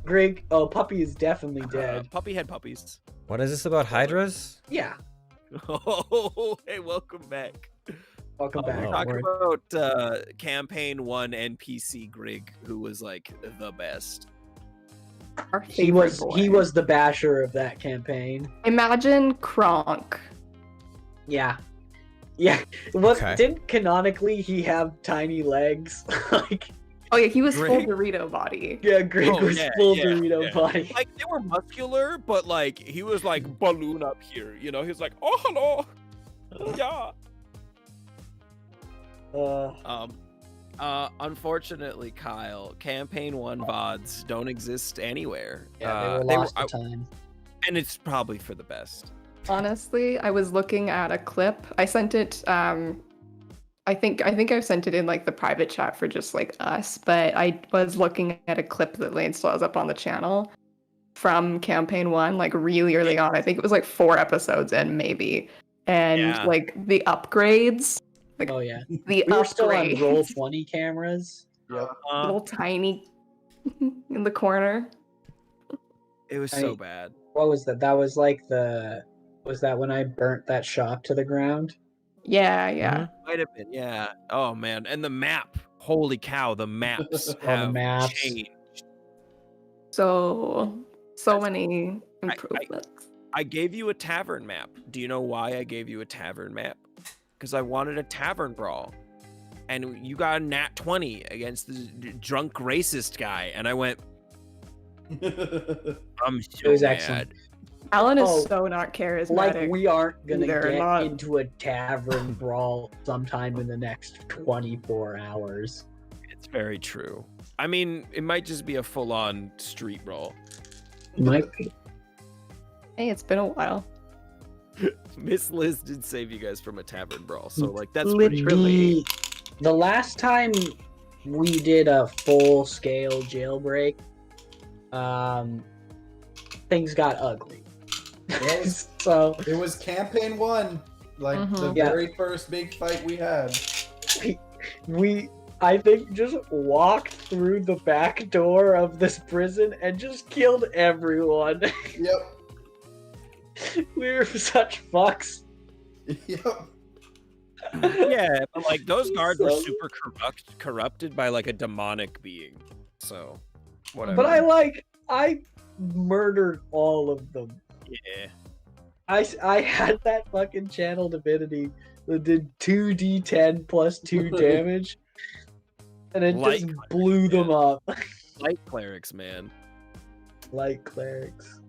Greg. Oh, Puppy is definitely dead. Puppy had puppies. What is this about Hydras? Yeah. Oh, hey, welcome back. Welcome back. Oh, Talk word. about campaign 1 NPC Grig, who was like the best. Our He favorite was boy. the basher of that campaign. Imagine Kronk. Yeah. Yeah. What Okay. didn't canonically he have tiny legs? Like Oh yeah, he was full Greg? Dorito body. yeah, Greg Oh, was yeah, full yeah, Dorito yeah. body. Like they were muscular, but like he was like balloon up here. You know, he was like, oh hello, yeah. Unfortunately, Kyle, campaign 1 VODs don't exist anywhere. Yeah, they were lost to time. and it's probably for the best. Honestly, I was looking at a clip. I sent it I think I've sent it in like the private chat for just like us, but I was looking at a clip that Lane still has up on the channel from campaign 1, like really early on. I think it was like 4 episodes in maybe. And Yeah. like the upgrades, like Oh yeah. the We were still on upgrades, roll 20 cameras. Yep. little tiny in the corner. It was so bad. What was that? That was like was that when I burnt that shop to the ground? Yeah, yeah. Mm-hmm. Might have been, yeah. Oh man, and the map. Holy cow, the maps the have maps. changed. So many improvements. I gave you a tavern map. Do you know why I gave you a tavern map? Because I wanted a tavern brawl. And you got a nat 20 against the drunk racist guy. And I went, I'm so It was mad. excellent. Alan is Oh, so not charismatic. Like we aren't gonna either, get not- into a tavern brawl sometime in the next 24 hours. It's very true. I mean, it might just be a full-on street brawl. Might be. Hey, it's been a while. Miss Liz did save you guys from a tavern brawl. So, like, that's pretty Literally. The last time we did a full-scale jailbreak, things got ugly. Yes. So It was campaign 1, like the Mhm. Yeah. very first big fight we had. we, I think, just walked through the back door of this prison and just killed everyone. Yep. We were such fucks. Yep. Yeah, but like those guards were So- super corrupted by like a demonic being. So, whatever. But I murdered all of them. yeah. I had that fucking channel divinity that did 2d10 plus 2 damage, and it Light just clerics, blew them up. Light clerics, man. Like clerics.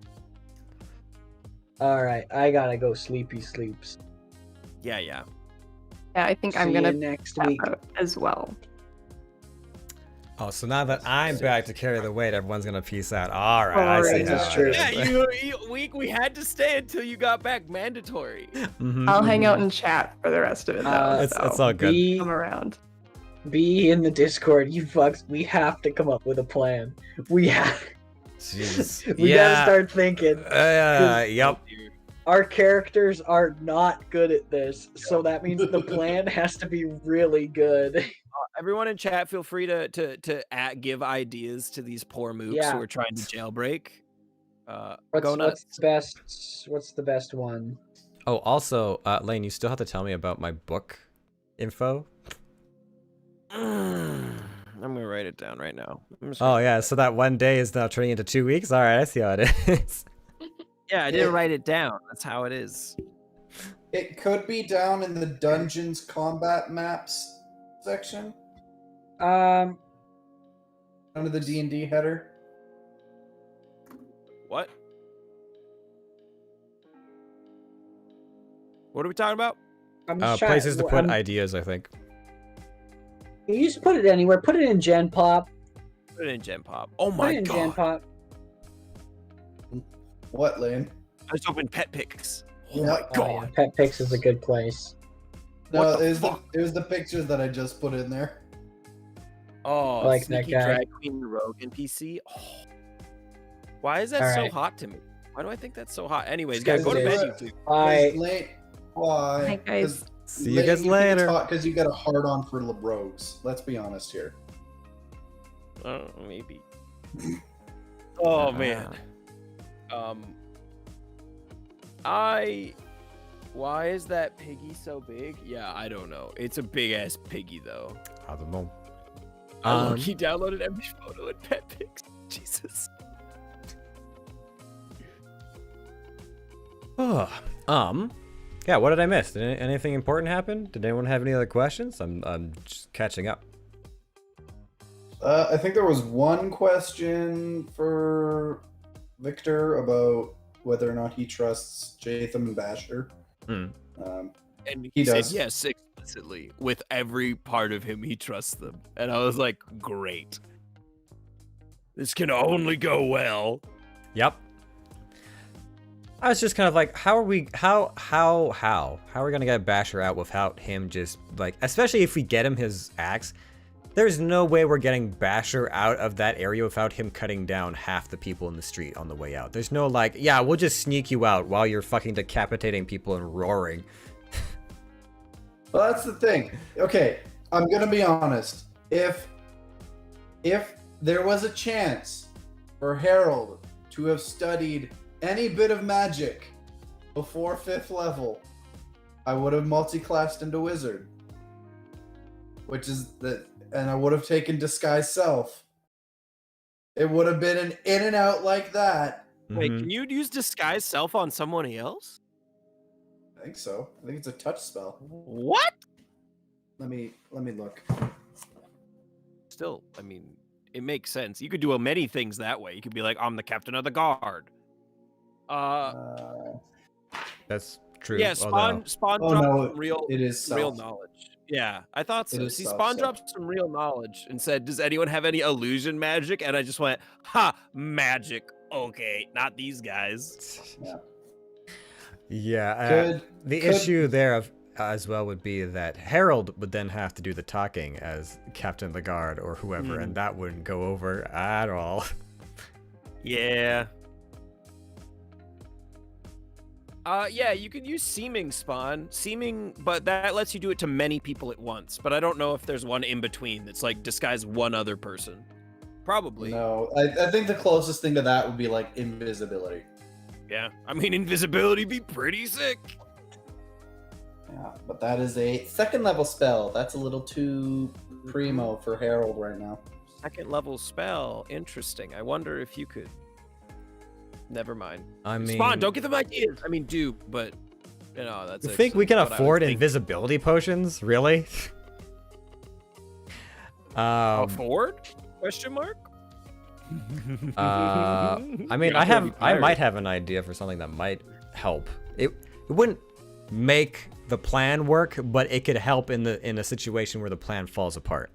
Alright, I gotta go sleepy sleeps. Yeah, yeah. Yeah, I think I'm See gonna you next tap week. out as well. Oh, so now that I'm back to carry the weight, everyone's gonna peace out. All right, I Alright, see that's how true. it Yeah, is. we had to stay until you got back, mandatory. Mhm. I'll hang out in chat for the rest of it though. It's all good. Come around. Be in the Discord, you fucks. We have to come up with a plan. We have. Jeez. We yeah. gotta start thinking. Yep. Our characters are not good at this, so that means the plan has to be really good. Everyone in chat, feel free to give ideas to these poor mooks Yeah. who are trying to jailbreak. What's, Go nuts. what's the best one? Oh, also, Lane, you still have to tell me about my book info. I'm gonna write it down right now. Oh yeah, so that one day is now turning into 2 weeks. All right, I see how it is. Yeah, I didn't write it down. That's how it is. It could be down in the Dungeons Combat Maps section Um, under the D&D header. What? What are we talking about? I'm just trying. Places to put I'm- ideas, I think. You just put it anywhere. Put it in Gen Pop. Put it in Gen Pop. Oh Put my it in Gen god! Pop. What, Lane? I just opened Pet Pics. Oh Yep. my Oh, yeah. god! Pet Pix is a good place. No, What the it was fuck? it was the pictures that I just put in there. Oh, I like that sneaky guy. drag queen rogue NPC. Oh. Why is that All so right. hot to me? Why do I think that's so hot? Anyways, Because guys, go to it bed, is. you two. I Lane, why? Hi, guys. See you guys later. Because you got a hard on for rogues. Let's be honest here. Maybe. Oh man. Why is that piggy so big? Yeah, I don't know. It's a big ass piggy though. I don't know. He downloaded every photo and pet pics. Jesus. Yeah, what did I miss? Did anything important happen? Did anyone have any other questions? I'm just catching up. I think there was one question for Victor about whether or not he trusts Jatham and Basher. Hmm. And He said does. yes explicitly. With every part of him, he trusts them. And I was like, great. This can only go well. Yep. I was just kind of like, how are we gonna get Basher out without him just like, especially if we get him his axe, there's no way we're getting Basher out of that area without him cutting down half the people in the street on the way out. There's no like, yeah, we'll just sneak you out while you're fucking decapitating people and roaring. Well, that's the thing. Okay, I'm gonna be honest. If there was a chance for Harold to have studied any bit of magic before 5th level, I would have multi-classed into wizard, and I would have taken disguise self. It would have been an in and out like that. Wait, can you use disguise self on someone else? I think so. I think it's a touch spell. What? Let me look. Still, I mean, it makes sense. You could do many things that way. You could be like, I'm the captain of the guard. That's true. Yeah, Spawn Oh, dropped no, some real it is real self. knowledge. Yeah, I thought so. It is See, self, Spawn so. dropped some real knowledge and said, "Does anyone have any illusion magic?" And I just went, "Ha, magic. Okay, not these guys." Yeah, the issue there as well would be that Harold would then have to do the talking as Captain of the Guard or whoever, and that wouldn't go over at all. Yeah. Yeah, you could use seeming, Spawn. Seeming, but that lets you do it to many people at once. But I don't know if there's one in between that's like disguise one other person. Probably. No, I think the closest thing to that would be like invisibility. Yeah, I mean, invisibility be pretty sick. Yeah, but that is a 2nd level spell. That's a little too primo for Harold right now. 2nd level spell. Interesting. I wonder if you could. Never mind. I mean, Spawn, don't give them ideas. I mean, do, but you know that's. You think we can afford invisibility potions? Really? Afford? Question mark. I mean, I might have an idea for something that might help. It wouldn't make the plan work, but it could help in a situation where the plan falls apart.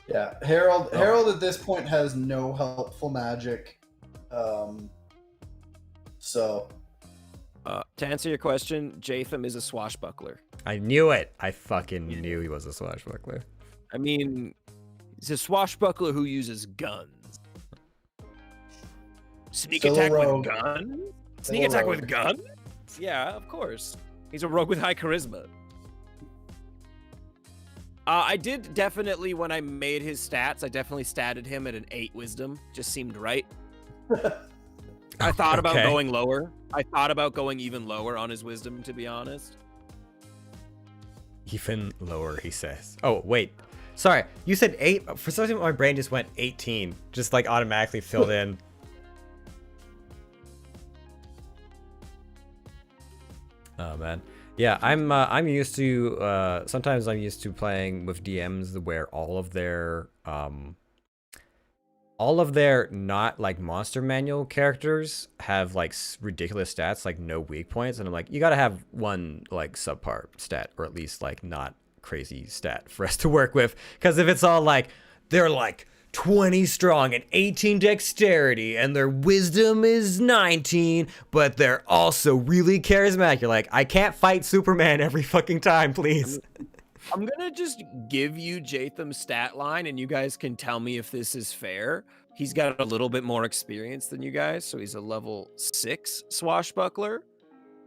Yeah, Harold at this point has no helpful magic. So To answer your question, Jatham is a swashbuckler. I knew it. I fucking knew he was a swashbuckler. I mean, he's a swashbuckler who uses guns. Sneak Still a attack with rogue. guns? Still Sneak a attack rogue. with guns? Yeah, of course. He's a rogue with high charisma. I did definitely, when I made his stats, I definitely statted him at an 8 wisdom. Just seemed right. I thought about Okay. going lower. I thought about going even lower on his wisdom, to be honest. Even lower, he says. Oh, wait. Sorry, you said 8. For some reason, my brain just went 18. Just like automatically filled in. Oh, man. Yeah, I'm used to, sometimes I'm used to playing with DMs where all of their not like monster manual characters have like ridiculous stats, like no weak points, and I'm like, you gotta have one like subpar stat, or at least like not crazy stat for us to work with, because if it's all like they're like 20 strong and 18 dexterity and their wisdom is 19, but they're also really charismatic, you're like, I can't fight Superman every fucking time, please. I'm gonna just give you Jatham's stat line, and you guys can tell me if this is fair. He's got a little bit more experience than you guys, so he's a level 6 swashbuckler.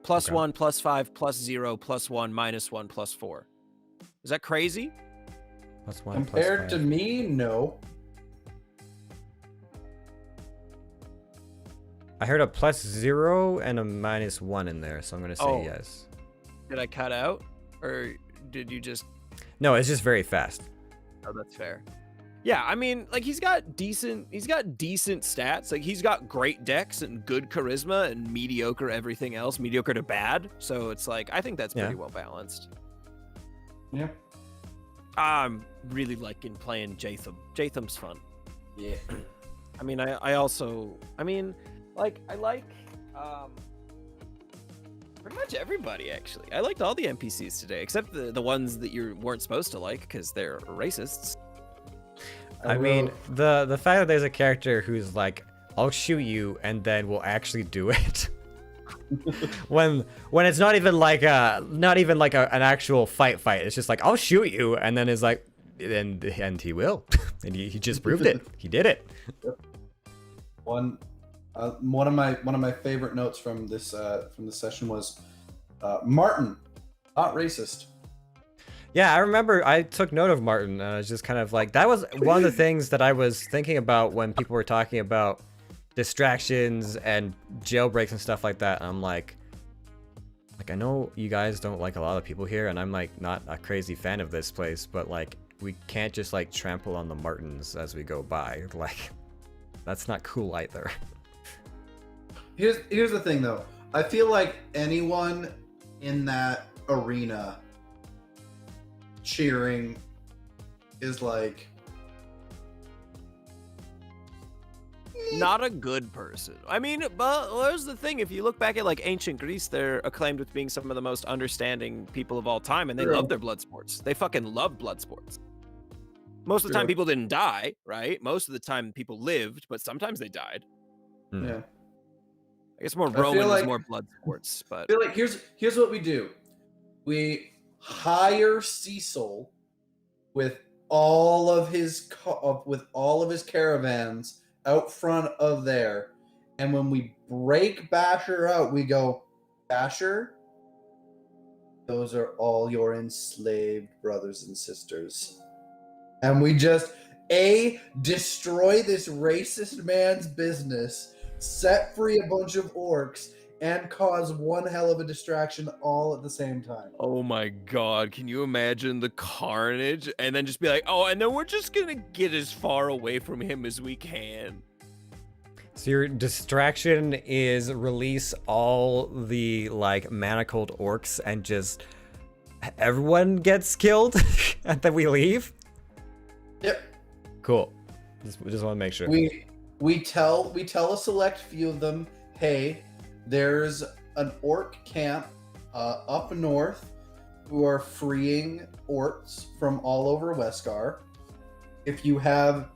Plus Okay. 1, plus 5, plus 0, plus 1, minus 1, plus 4. Is that crazy? Plus 1, Compared plus to 5. me, no. I heard a plus 0 and a minus 1 in there, so I'm gonna say Oh. yes. Did I cut out? Or did you just... No, it's just very fast. Oh, that's fair. Yeah, I mean, like he's got decent stats. Like he's got great dex and good charisma and mediocre everything else, mediocre to bad. So it's like, I think that's pretty well balanced. Yeah. I'm really liking playing Jatham. Jatham's fun. Yeah. I mean, I also, I mean, like, I like pretty much everybody, actually. I liked all the NPCs today, except the ones that you weren't supposed to like, because they're racists. I mean, the fact that there's a character who's like I'll shoot you, and then we'll actually do it. when it's not even like an actual fight. It's just like, I'll shoot you, and then it's like, and he will, and he just proved it. He did it. One of my favorite notes from this session was Martin, not racist. Yeah, I remember I took note of Martin, and I was just kind of like, that was one of the things that I was thinking about when people were talking about distractions and jailbreaks and stuff like that. I'm like, I know you guys don't like a lot of people here, and I'm like not a crazy fan of this place, but like we can't just like trample on the Martins as we go by. Like, that's not cool either. Here's the thing though. I feel like anyone in that arena cheering is like not a good person. I mean, but there's the thing. If you look back at like ancient Greece, they're acclaimed with being some of the most understanding people of all time, and they love their blood sports. They fucking love blood sports. Most of the time, people didn't die, right? Most of the time, people lived, but sometimes they died. Yeah. I guess more Roman is more blood sports, but I feel like here's what we do. We hire Cecil with all of his caravans out front of there, and when we break Basher out, we go, Basher, those are all your enslaved brothers and sisters. And we just destroy this racist man's business, set free a bunch of orcs, and cause one hell of a distraction all at the same time. oh my god, can you imagine the carnage? And then just be like, oh, and then we're just gonna get as far away from him as we can. So your distraction is release all the like manacled orcs and just everyone gets killed and then we leave? Yep. Cool. Just want to make sure. We tell a select few of them, hey, there's an orc camp up north who are freeing orcs from all over Westgar. If you have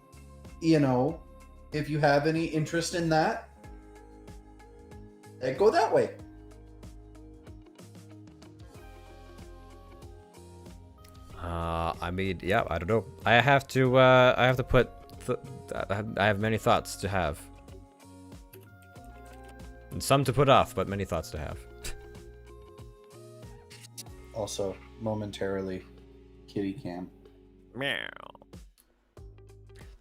any interest in that, go that way. I mean, yeah, I don't know. I have to put. I have many thoughts to have, and some to put off, but many thoughts to have. Also, momentarily, kitty cam. Meow.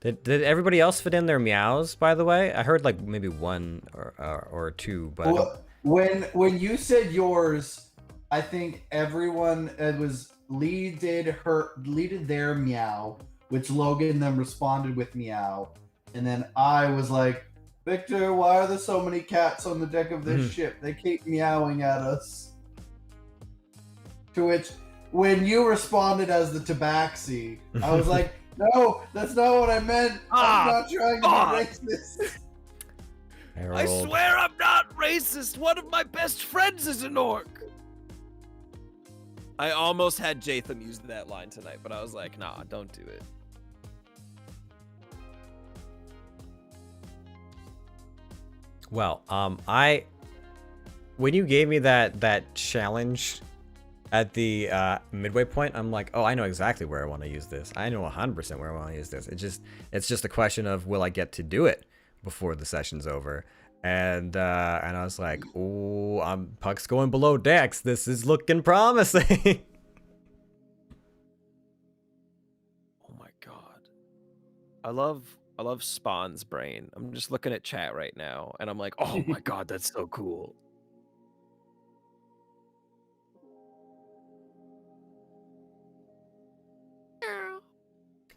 Did everybody else fit in their meows? By the way, I heard like maybe one or two, but Well, when you said yours, I think everyone leaded their meow, which Logan then responded with meow, and then I was like, Victor, why are there so many cats on the deck of this ship? They keep meowing at us. To which, when you responded as the tabaxi, I was like, no, that's not what I meant. I'm not trying to be racist. I swear I'm not racist. One of my best friends is an orc. I almost had Jatham use that line tonight, but I was like, nah, don't do it. Well, when you gave me that challenge at the midway point, I'm like, oh, I know exactly where I want to use this. I know 100% where I want to use this. It's just a question of, will I get to do it before the session's over? And I was like, oh, Puck's going below decks. This is looking promising. Oh my god, I love Spawn's brain. I'm just looking at chat right now, and I'm like, oh my god, that's so cool.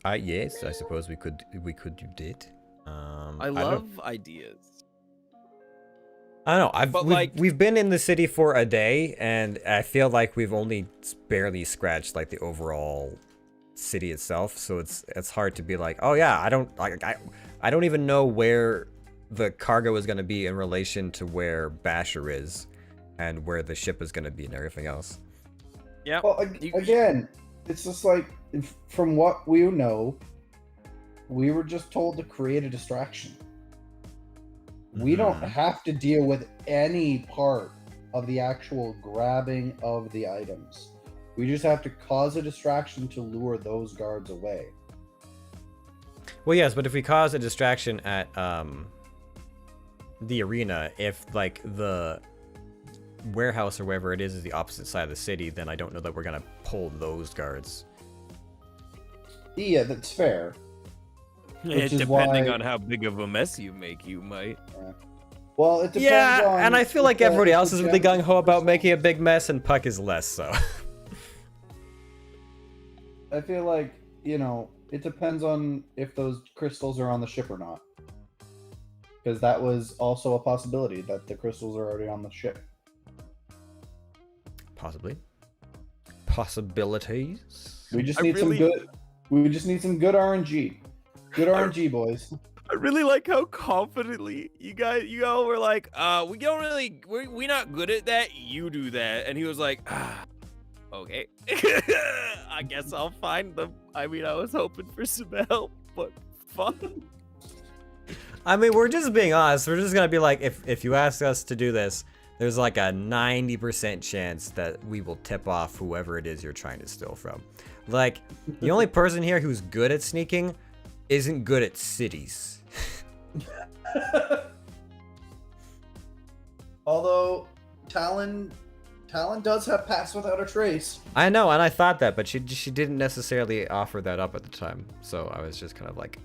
Yes, I suppose we could do that. I love ideas. I don't know. We've been in the city for a day, and I feel like we've only barely scratched like the overall city itself. So it's hard to be like, oh yeah, I don't even know where the cargo is going to be in relation to where Basher is, and where the ship is going to be, and everything else. Yeah. Well, again, it's just like, from what we know, we were just told to create a distraction. We don't Mhm. have to deal with any part of the actual grabbing of the items. We just have to cause a distraction to lure those guards away. Well, yes, but if we cause a distraction at the arena, if like the warehouse or wherever it is the opposite side of the city, then I don't know that we're gonna pull those guards. Yeah, that's fair. Which is Depending why- on how big of a mess you make, you might. Well, it depends Yeah, on and I feel if like the- everybody if else the is really gems gung ho are about crystals. making a big mess, and Puck is less so. I feel like, it depends on if those crystals are on the ship or not. Because that was also a possibility that the crystals are already on the ship. Possibly. Possibilities. We just I need really- some good. We just need some good RNG. Good RNG, boys. I really like how confidently you all were like, we don't really, we're not good at that. You do that, and he was like, okay, I guess I'll find them. I mean, I was hoping for some help, but fun. I mean, we're just being honest. We're just gonna be like, if you ask us to do this, there's like a 90% chance that we will tip off whoever it is you're trying to steal from. Like, the only person here who's good at sneaking isn't good at cities. Although Talon does have pass without a trace. I know, and I thought that, but she didn't necessarily offer that up at the time. So I was just kind of like,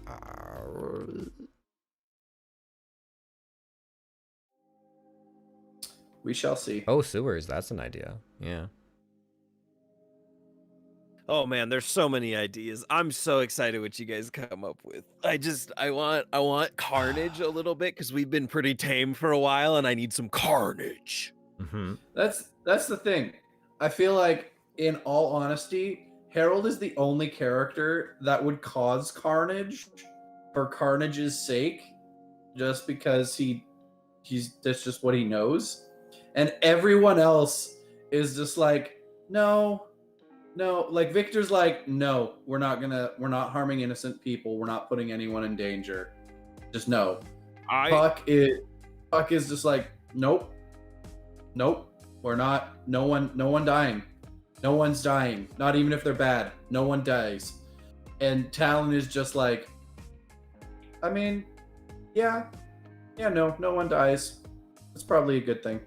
We shall see. oh, sewers, that's an idea. Yeah. Oh man, there's so many ideas. I'm so excited what you guys come up with. I want carnage a little bit because we've been pretty tame for a while, and I need some carnage. Mm-hmm. That's the thing. I feel like, in all honesty, Harold is the only character that would cause carnage for carnage's sake, just because that's just what he knows, and everyone else is just like, no. Like Victor's like, no, we're not harming innocent people. We're not putting anyone in danger. Just no. Puck is just like, nope, we're not. No one dying. No one's dying. Not even if they're bad. No one dies. And Talon is just like, I mean, no one dies. It's probably a good thing.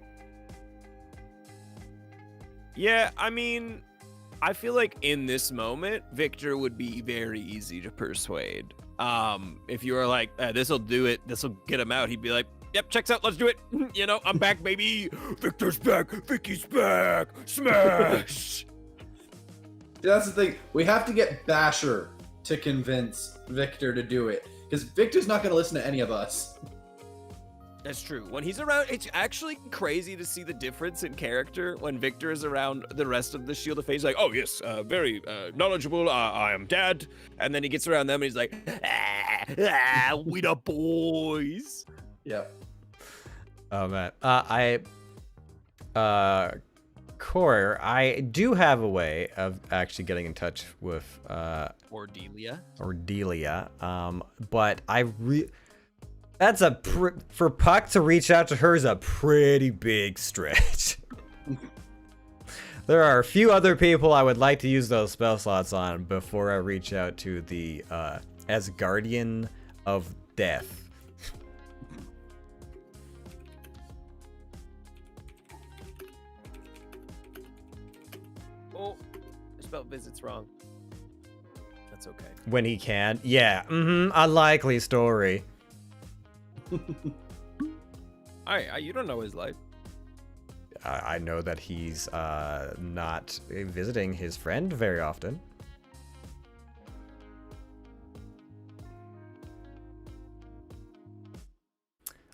Yeah, I mean, I feel like in this moment, Victor would be very easy to persuade. If you were like, this'll do it, this'll get him out, he'd be like, yep, checks out, let's do it. I'm back, baby. Victor's back, Vicky's back, smash. That's the thing. We have to get Basher to convince Victor to do it, because Victor's not going to listen to any of us. That's true. When he's around, it's actually crazy to see the difference in character when Victor is around the rest of the Shield of Fate. He's like, oh, yes, very knowledgeable. I am dad. And then he gets around them and he's like, we the boys. Yep. Oh, man. Core, I do have a way of actually getting in touch with, Cordelia. but that's for Puck to reach out to her is a pretty big stretch. There are a few other people I would like to use those spell slots on before I reach out to the Asgardian of Death. Oh, I spelled visits wrong. That's okay. When he can. Yeah, unlikely story. You don't know his life. I know that he's not visiting his friend very often.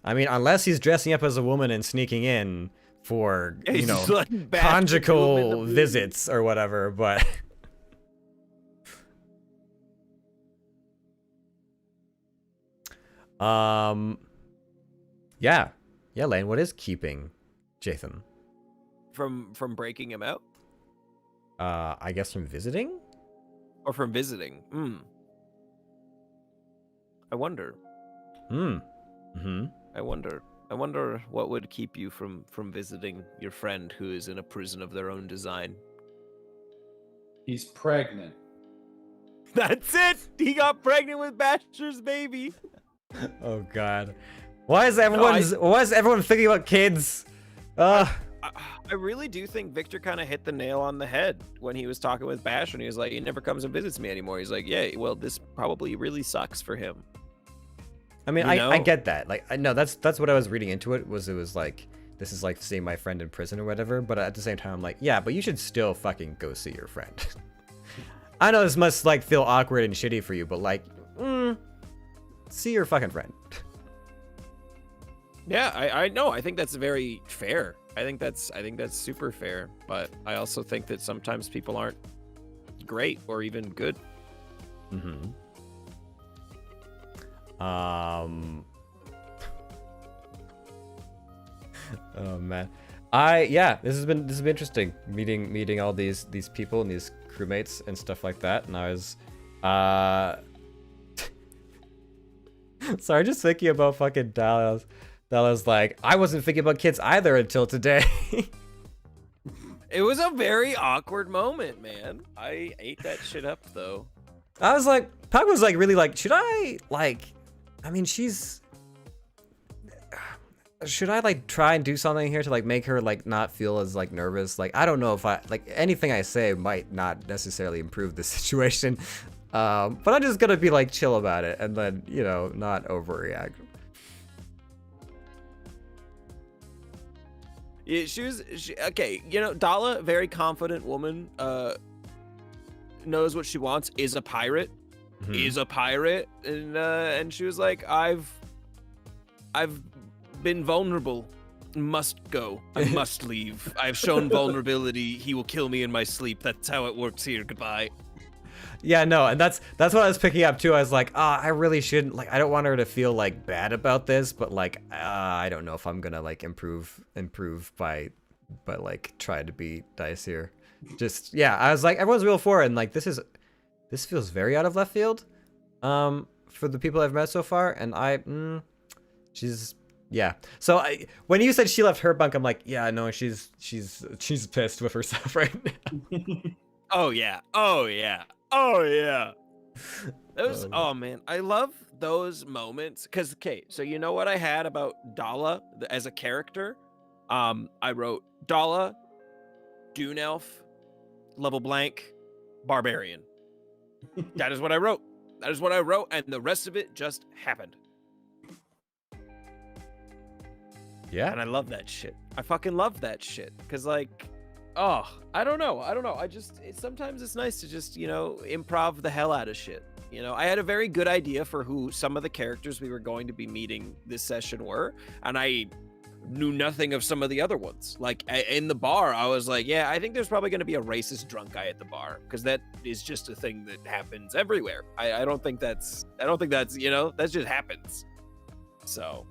I mean, unless he's dressing up as a woman and sneaking in for, Yeah, he's just, like, bashing people in conjugal the visits or whatever, but... Yeah, Lane, what is keeping Jathan? From breaking him out? I guess from visiting? Or from visiting? I wonder. Mm-hmm. I wonder what would keep you from visiting your friend who is in a prison of their own design. He's pregnant. That's it. He got pregnant with Basher's baby. Oh God. Why is everyone thinking about kids? I really do think Victor kind of hit the nail on the head when he was talking with Basher, and he was like, he never comes and visits me anymore. He's like, yeah, well, this probably really sucks for him. I mean, You know? I get that. Like, I know that's what I was reading into it. Was like, this is like seeing my friend in prison or whatever. But at the same time, I'm like, yeah, but you should still fucking go see your friend. I know this must like feel awkward and shitty for you, but like, see your fucking friend. Yeah, I know. I think that's very fair. I think that's super fair. But I also think that sometimes people aren't great or even good. Mm-hmm. Oh man. This has been interesting meeting all these people and these crewmates and stuff like that, and I was sorry, just thinking about fucking Dallas like, I wasn't thinking about kids either until today. It was a very awkward moment, man. I ate that shit up though. I was like, Puck was like really like, should I like, I mean, should I like try and do something here to like make her like not feel as like nervous? Like, I don't know if I like anything I say might not necessarily improve the situation. But I'm just gonna be like chill about it and then, you know, not overreact. Yeah, okay. You know, Dala, very confident woman, knows what she wants. Is a pirate, and she was like, I've been vulnerable. Must go. I must leave. I've shown vulnerability. He will kill me in my sleep. That's how it works here. Goodbye. Yeah, no, and that's what I was picking up too. I was like, I really shouldn't, like, I don't want her to feel like bad about this, but like, I don't know if I'm gonna like improve by like trying to be nice here. Just, yeah, I was like, everyone's real for it, and like, this feels very out of left field, for the people I've met so far, and yeah. So when you said she left her bunk, I'm like, yeah, no, she's pissed with herself right now. Oh yeah. Those, oh man, I love those moments. Cause okay, so you know what I had about Dala as a character? I wrote Dala, Dune Elf, level blank, barbarian. That is what I wrote. And the rest of it just happened. Yeah. And I love that shit. I fucking love that shit. Cause like, oh, I don't know. Sometimes it's nice to just, you know, improv the hell out of shit. You know, I had a very good idea for who some of the characters we were going to be meeting this session were, and I knew nothing of some of the other ones. Like in the bar, I was like, yeah, I think there's probably going to be a racist drunk guy at the bar, because that is just a thing that happens everywhere. I don't think that's, you know, that just happens. So,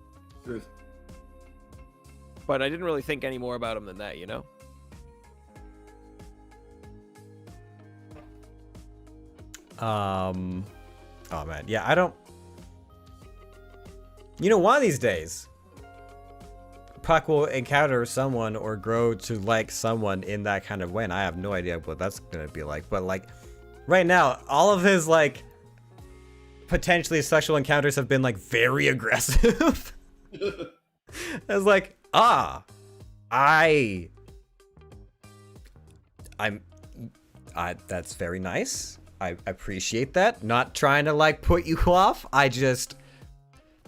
but I didn't really think any more about him than that, you know? Oh man, yeah, I don't, you know, one of these days Puck will encounter someone or grow to like someone in that kind of way, and I have no idea what that's gonna be like. But like right now, all of his like potentially sexual encounters have been like very aggressive. I was like, that's very nice. I appreciate that. Not trying to like put you off. I just,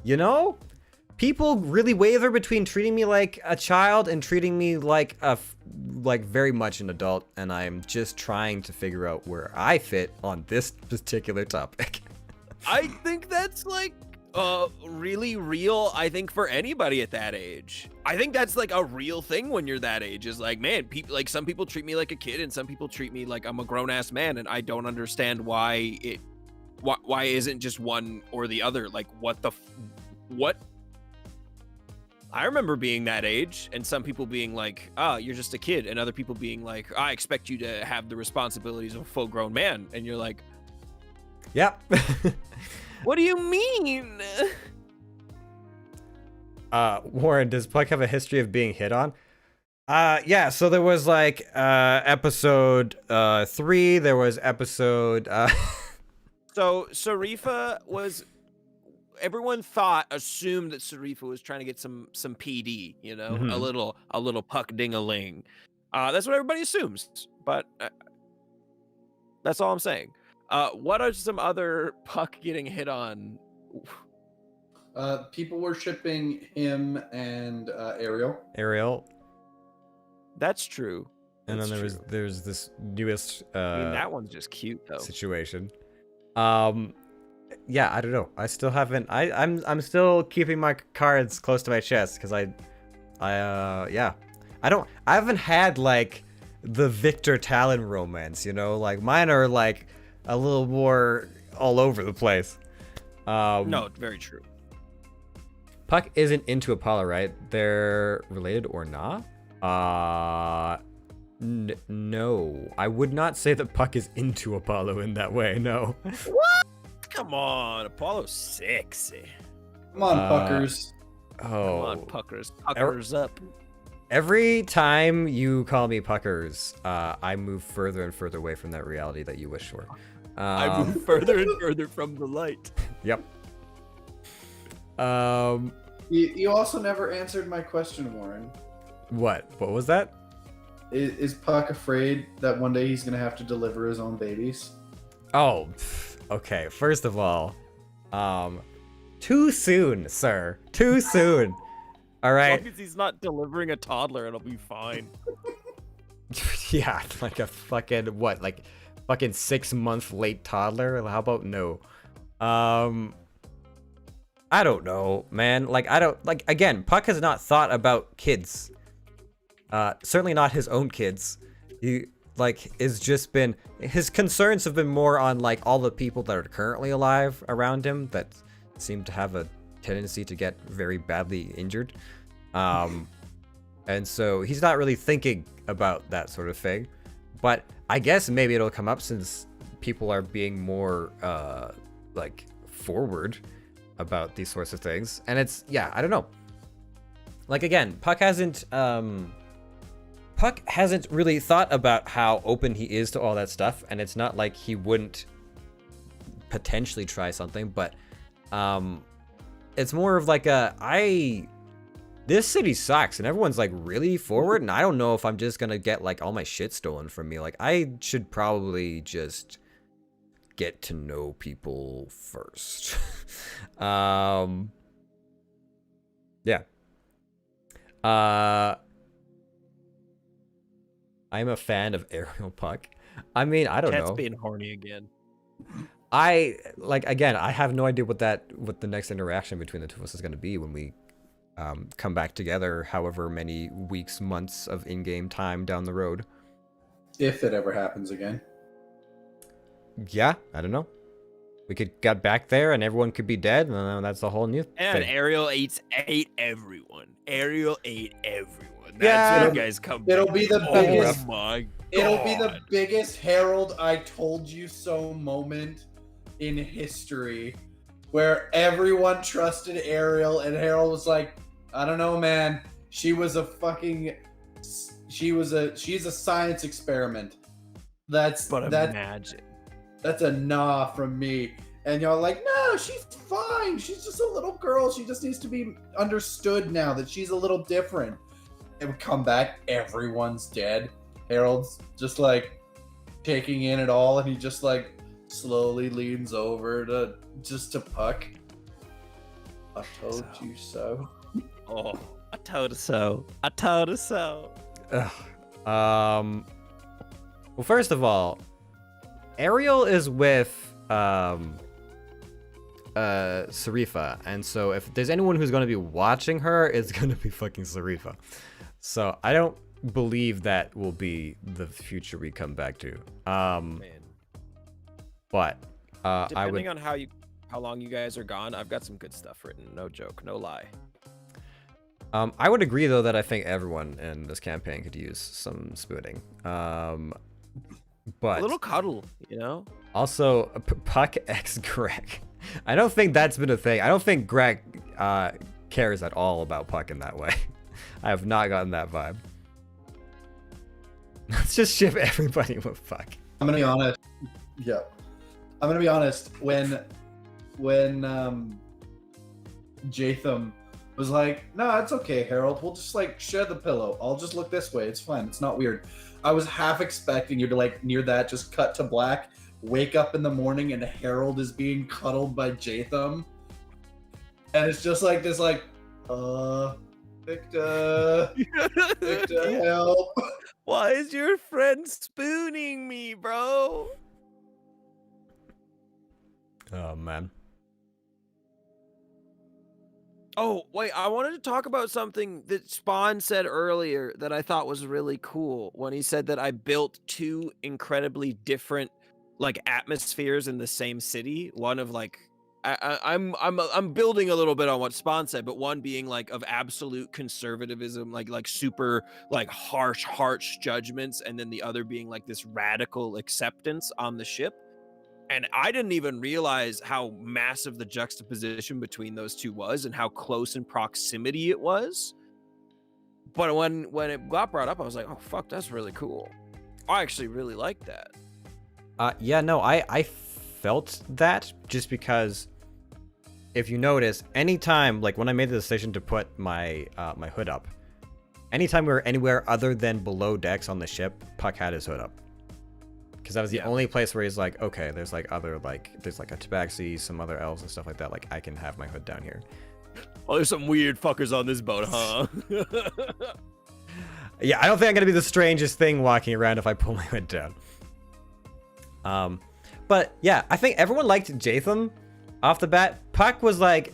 you know, people really waver between treating me like a child and treating me like very much an adult, and I'm just trying to figure out where I fit on this particular topic. I think that's like really real. I think for anybody at that age, I think that's like a real thing when you're that age, is like, man, people, like, some people treat me like a kid and some people treat me like I'm a grown-ass man, and I don't understand why isn't just one or the other. Like, what I remember being that age and some people being like, you're just a kid, and other people being like, I expect you to have the responsibilities of a full-grown man, and you're like, yep. what do you mean? Warren, does Puck have a history of being hit on? Yeah, so there was like episode 3, there was episode So Sarifa was. Everyone assumed that Sarifa was trying to get some PD, you know, Mhm. a little Puck ding-a-ling. That's what everybody assumes, but that's all I'm saying. What are some other Puck getting hit on? People were shipping him and Ariel. Ariel, That's true. and then That's true. there's this newest I mean, that one's just cute though. situation. Yeah, I don't know. I still haven't. I'm still keeping my cards close to my chest because yeah, I haven't had like the Victor Talon romance, you know, like mine are like a little more all over the place. No, very true. Puck isn't into Apollo, right? They're related or not? No, I would not say that Puck is into Apollo in that way. No. What? Come on, Apollo's sexy. Come on, Puckers. Come Oh, on, Puckers up. every time you call me Puckers, I move further and further away from that reality that you wish for. I move further and further from the light. Yep. You also never answered my question, Warren. What was that? Is Puck afraid that one day he's gonna have to deliver his own babies? Oh, okay. First of all, too soon, sir. Too soon. All As right. long as he's not delivering a toddler, it'll be fine. Yeah, like a fucking what? Like fucking 6-month late toddler? How about no? I don't know, man. Like I don't like again, Puck has not thought about kids. Certainly not his own kids. He like is just been his concerns have been more on like all the people that are currently alive around him that seem to have a tendency to get very badly injured. And so he's not really thinking about that sort of thing. But I guess maybe it'll come up since people are being more like forward about these sorts of things. And it's yeah, I don't know. Like again, Puck hasn't really thought about how open he is to all that stuff, and it's not like he wouldn't potentially try something, but it's more of like this city sucks and everyone's like really forward, and I don't know if I'm just gonna get like all my shit stolen from me. Like I should probably just get to know people first. Yeah. I'm a fan of Ariel Puck. I mean, I don't Cat's know. being horny again. I have no idea what the next interaction between the two of us is going to be when we come back together, however many weeks, months of in-game time down the road. If it ever happens again. Yeah, I don't know. We could get back there and everyone could be dead, and then that's a whole new And thing. Ariel ate everyone. Ariel ate everyone. That's Yeah, when you guys come it'll back. be the Oh biggest- my It'll be the God. biggest Harold I told you so moment in history, where everyone trusted Ariel and Harold was like, I don't know, man. She's a science experiment. That's Imagine. that's a nah from me. And y'all like, no, she's fine. She's just a little girl. She just needs to be understood now that she's a little different. It would come back, everyone's dead. Harold's just like taking in it all, and he just like slowly leans over to Puck. I told you so. Oh, I told her so. I told her so. Ugh. Well, first of all, Ariel is with Sarifa, and so if there's anyone who's going to be watching her, it's going to be fucking Sarifa. So I don't believe that will be the future we come back to. Man. But I would. Depending on how long you guys are gone, I've got some good stuff written. No joke, no lie. I would agree though that I think everyone in this campaign could use some spooning. But A little cuddle, you know? also Puck X Greg. I don't think that's been a thing. I don't think Greg cares at all about Puck in that way. I have not gotten that vibe. Let's just ship everybody with Puck. I'm gonna be honest. Yeah, I'm gonna be honest. When Jatham was like, "No, it's okay, Harold. We'll just like share the pillow. I'll just look this way. It's fine. It's not weird." I was half expecting you to like near that just cut to black, wake up in the morning, and Harold is being cuddled by Jatham, and it's just like this, like, Victor, Victor, help. Why is your friend spooning me, bro? Oh man. Oh, wait, I wanted to talk about something that Spawn said earlier that I thought was really cool when he said that I built two incredibly different like atmospheres in the same city. One of like I'm building a little bit on what Spawn said, but one being like of absolute conservatism, like super like harsh judgments, and then the other being like this radical acceptance on the ship. And I didn't even realize how massive the juxtaposition between those two was and how close in proximity it was. But when it got brought up, I was like, oh, fuck, that's really cool. I actually really like that. Yeah, no, I felt that just because if you notice, anytime, like when I made the decision to put my my hood up, anytime we were anywhere other than below decks on the ship, Puck had his hood up. Because that was the only place where he's like, okay, there's like other, like, there's like a tabaxi, some other elves and stuff like that. Like, I can have my hood down here. Oh, there's some weird fuckers on this boat, huh? Yeah, I don't think I'm going to be the strangest thing walking around if I pull my hood down. But yeah, I think everyone liked Jatham off the bat. Puck was like,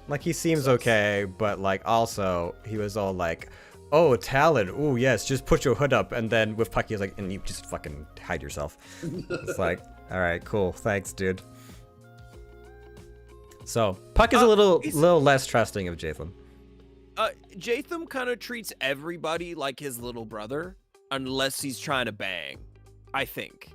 like he seems okay, but like also he was all like, oh, Talon. Oh, yes, just put your hood up. And then with Puck, he's like, and you just fucking hide yourself. It's like, all right, cool. Thanks, dude. So Puck is a little less trusting of Jatham. Jatham kind of treats everybody like his little brother, unless he's trying to bang, I think.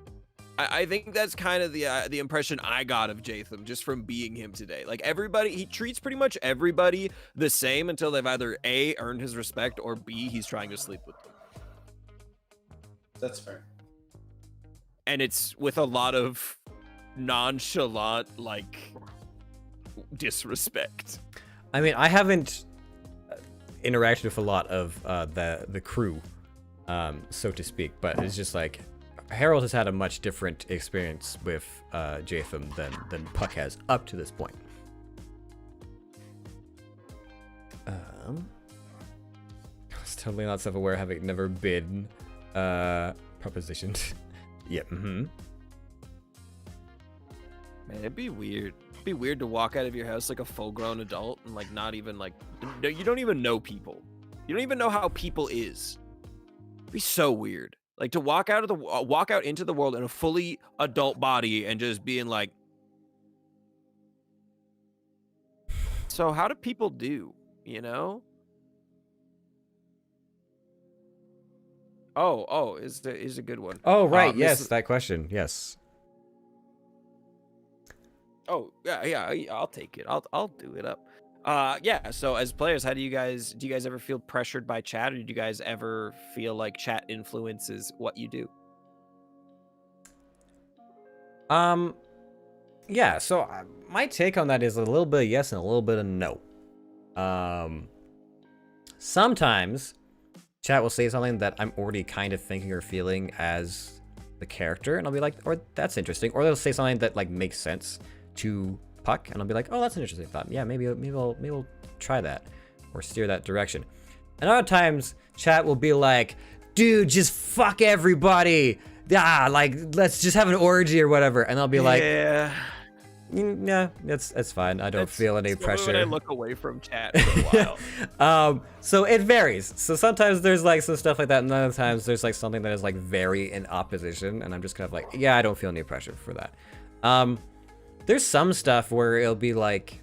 I think that's kind of the impression I got of Jatham just from being him today. Like everybody, he treats pretty much everybody the same until they've either A, earned his respect, or B, he's trying to sleep with them. That's fair. And it's with a lot of nonchalant, like, disrespect. I mean, I haven't interacted with a lot of the crew, so to speak, but it's just like, Harold has had a much different experience with Jatham than Puck has up to this point. I was totally not self-aware, having never been propositioned. Yeah. Man, it'd be weird. It'd be weird to walk out of your house like a full-grown adult and like not even like you don't even know people. You don't even know how people is. It'd be so weird. Like to walk out into the world in a fully adult body and just being like, so how do people do, you know? Oh, is a good one. Oh, right. Yes, that question. Yes. Oh, yeah, I'll take it. I'll do it up. Yeah, so as players, do you guys ever feel pressured by chat, or do you guys ever feel like chat influences what you do? Yeah, so my take on that is a little bit of yes and a little bit of no. Sometimes chat will say something that I'm already kind of thinking or feeling as the character, and I'll be like, or that's interesting, or they'll say something that like makes sense to Puck, and I'll be like, oh, that's an interesting thought. Yeah, maybe we'll try that or steer that direction. And other times, chat will be like, dude, just fuck everybody. Like let's just have an orgy or whatever. And I'll be like, yeah, that's fine. I don't feel any pressure. When I look away from chat for a while. So it varies. So sometimes there's like some stuff like that, and other times there's like something that is like very in opposition, and I'm just kind of like, yeah, I don't feel any pressure for that. There's some stuff where it'll be like,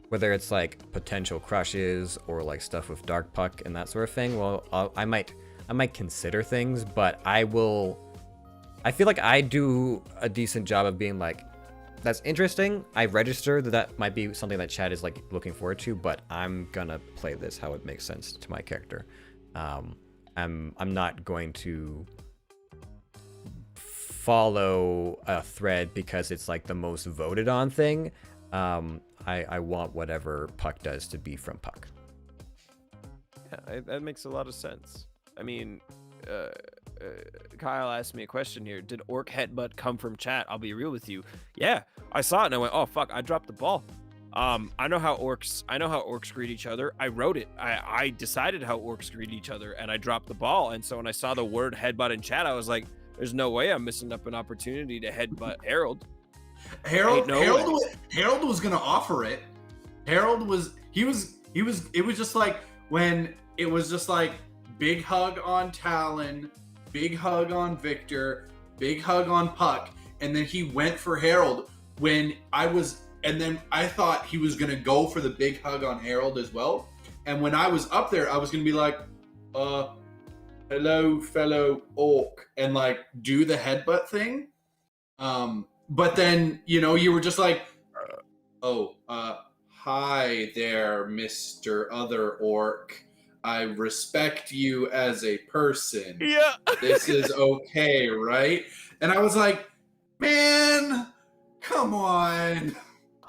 whether it's like potential crushes or like stuff with Dark Puck and that sort of thing. Well, I might consider things, but I feel like I do a decent job of being like, That's interesting. I registered that might be something that Chad is like looking forward to, but I'm gonna play this how it makes sense to my character. I'm not going to follow a thread because it's like the most voted on thing. I want whatever Puck does to be from Puck. Yeah, that makes a lot of sense. I mean, Kyle asked me a question here. Did orc headbutt come from chat? I'll be real with you. Yeah, I saw it and I went, oh fuck, I dropped the ball. I know how orcs greet each other. I wrote it. I decided how orcs greet each other, and I dropped the ball. And so when I saw the word headbutt in chat, I was like, "There's no way I'm missing up an opportunity to headbutt Harold." Harold was gonna offer it. Harold was it was just like when it was just like big hug on Talon, big hug on Victor, big hug on Puck, and then he went for Harold and then I thought he was gonna go for the big hug on Harold as well. And when I was up there, I was gonna be like, hello, fellow orc, and like do the headbutt thing. But then, you were just like, hi there, Mr. Other Orc. I respect you as a person. Yeah. This is okay, right? And I was like, man, come on.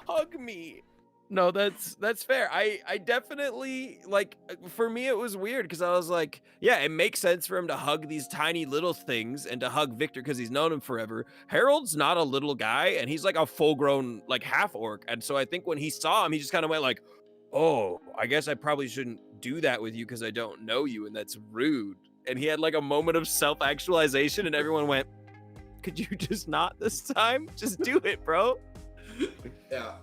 Hug me. No, that's fair. I definitely, like, for me it was weird because I was like, yeah, it makes sense for him to hug these tiny little things and to hug Victor because he's known him forever. Harold's not a little guy and he's like a full-grown like half orc, and so I think when he saw him he just kind of went like, oh, I guess I probably shouldn't do that with you because I don't know you and that's rude. And he had like a moment of self-actualization and everyone went, could you just not this time? Just do it, bro. Yeah.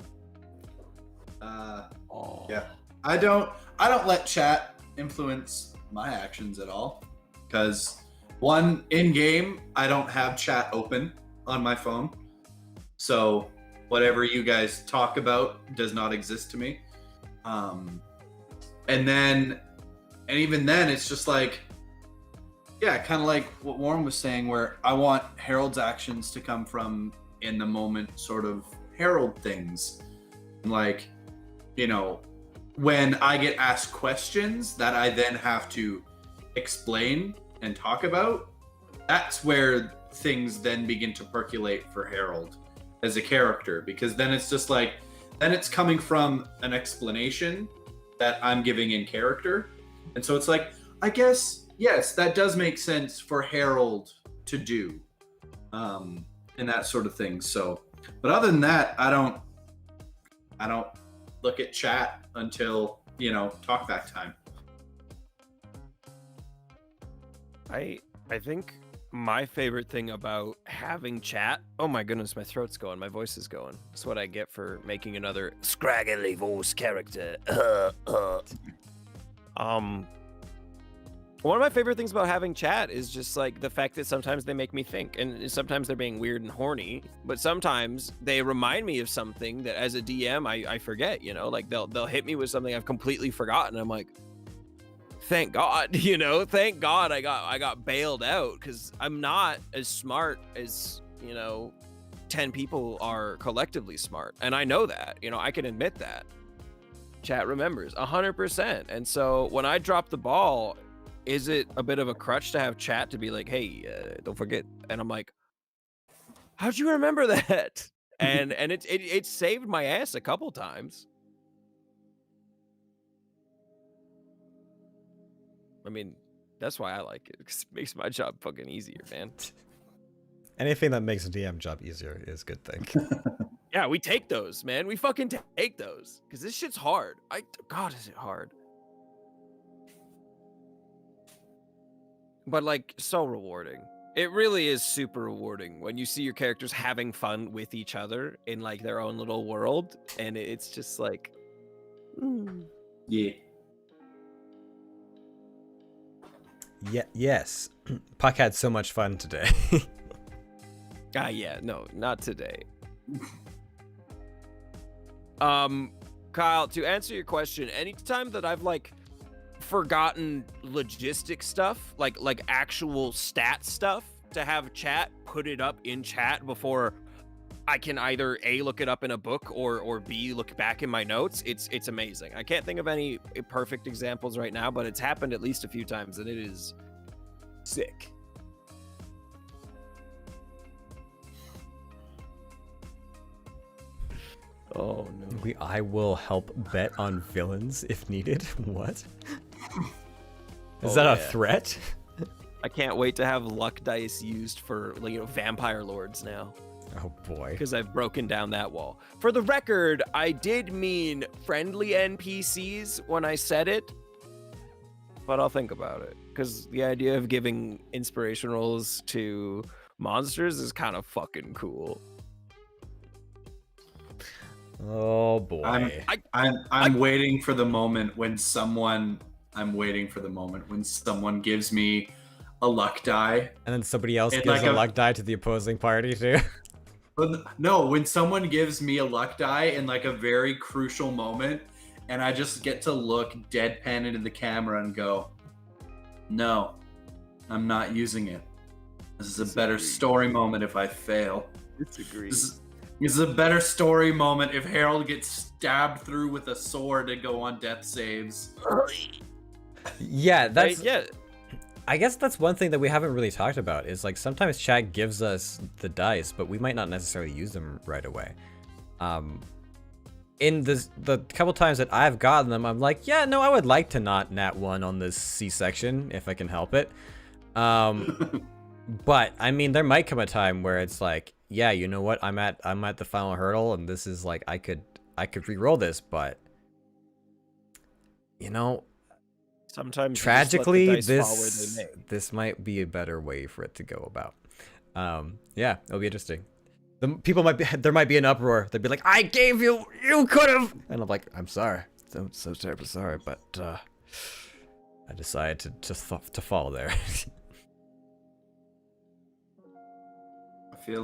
Yeah. I don't let chat influence my actions at all. Because one, in game, I don't have chat open on my phone. So whatever you guys talk about does not exist to me. And even then it's just like, yeah, kind of like what Warren was saying, where I want Harold's actions to come from in the moment sort of Harold things. Like, when I get asked questions that I then have to explain and talk about, that's where things then begin to percolate for Harold as a character, because then it's just like, then it's coming from an explanation that I'm giving in character. And so it's like, I guess, yes, that does make sense for Harold to do, and that sort of thing. So, but other than that, I don't look at chat until, talkback time. I think my favorite thing about having chat, oh my goodness, my throat's going, my voice is going. That's what I get for making another scraggly voice character. One of my favorite things about having chat is just like the fact that sometimes they make me think, and sometimes they're being weird and horny, but sometimes they remind me of something that as a DM I forget, like they'll hit me with something I've completely forgotten. I'm like, thank God, thank God I got bailed out, because I'm not as smart as 10 people are collectively smart, and I know that. I can admit that. Chat remembers 100%, and so when I drop the ball, is it a bit of a crutch to have chat to be like, hey, don't forget? And I'm like, how'd you remember that? And it saved my ass a couple times. I mean, that's why I like it, because it makes my job fucking easier, man. Anything that makes a DM job easier is a good thing. Yeah, we take those, man. We fucking take those, because this shit's hard. God, is it hard? But like, so rewarding. It really is super rewarding when you see your characters having fun with each other in like their own little world, and it's just like, Yeah. Yeah. Yes. Puck had so much fun today. yeah, no, not today. Kyle, to answer your question, anytime that I've like forgotten logistic stuff, like actual stat stuff, to have chat put it up in chat before I can either A, look it up in a book, or B, look back in my notes. It's amazing. I can't think of any perfect examples right now, but it's happened at least a few times, and it is sick. Oh no. I will help bet on villains if needed. What? Is that a threat? I can't wait to have luck dice used for, like, vampire lords now. Oh boy. Because I've broken down that wall. For the record, I did mean friendly NPCs when I said it, but I'll think about it. Because the idea of giving inspiration rolls to monsters is kind of fucking cool. Oh boy. I'm waiting for the moment when someone gives me a luck die. And then somebody else And gives like a luck die to the opposing party too. No, when someone gives me a luck die in like a very crucial moment, and I just get to look deadpan into the camera and go, no, I'm not using it. This is a better story moment if I fail. Disagree. This is a better story moment if Harold gets stabbed through with a sword to go on death saves. Yeah, that's yeah. I guess that's one thing that we haven't really talked about is like sometimes chat gives us the dice, but we might not necessarily use them right away. In the couple times that I've gotten them, I'm like, yeah, no, I would like to not nat 1 on this C-section if I can help it. But I mean, there might come a time where it's like, yeah, you know what? I'm at the final hurdle, and this is like I could re-roll this, but you know, Sometimes tragically, you just let the dice fall where they may. this might be a better way for it to go about. Yeah, it'll be interesting. There might be an uproar. They'd be like, "I gave you could have," and I'm like, "I'm sorry, so terribly sorry, but I decided to fall there." I feel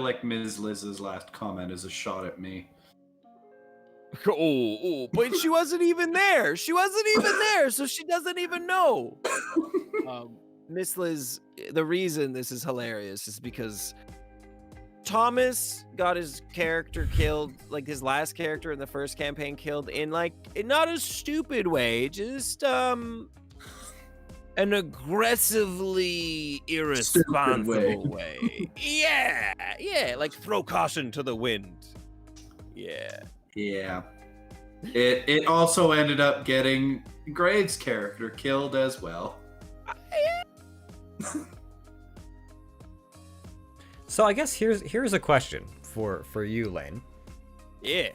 like Ms. Liz's last comment is a shot at me. Oh, but she wasn't even there. She wasn't even there, so she doesn't even know. Miss Liz, the reason this is hilarious is because Thomas got his character killed, like his last character in the first campaign killed in like not a stupid way, just an aggressively irresponsible way. Yeah, like throw caution to the wind. Yeah. Yeah. It also ended up getting Graves' character killed as well. So I guess here's a question for you, Lane. Yeah.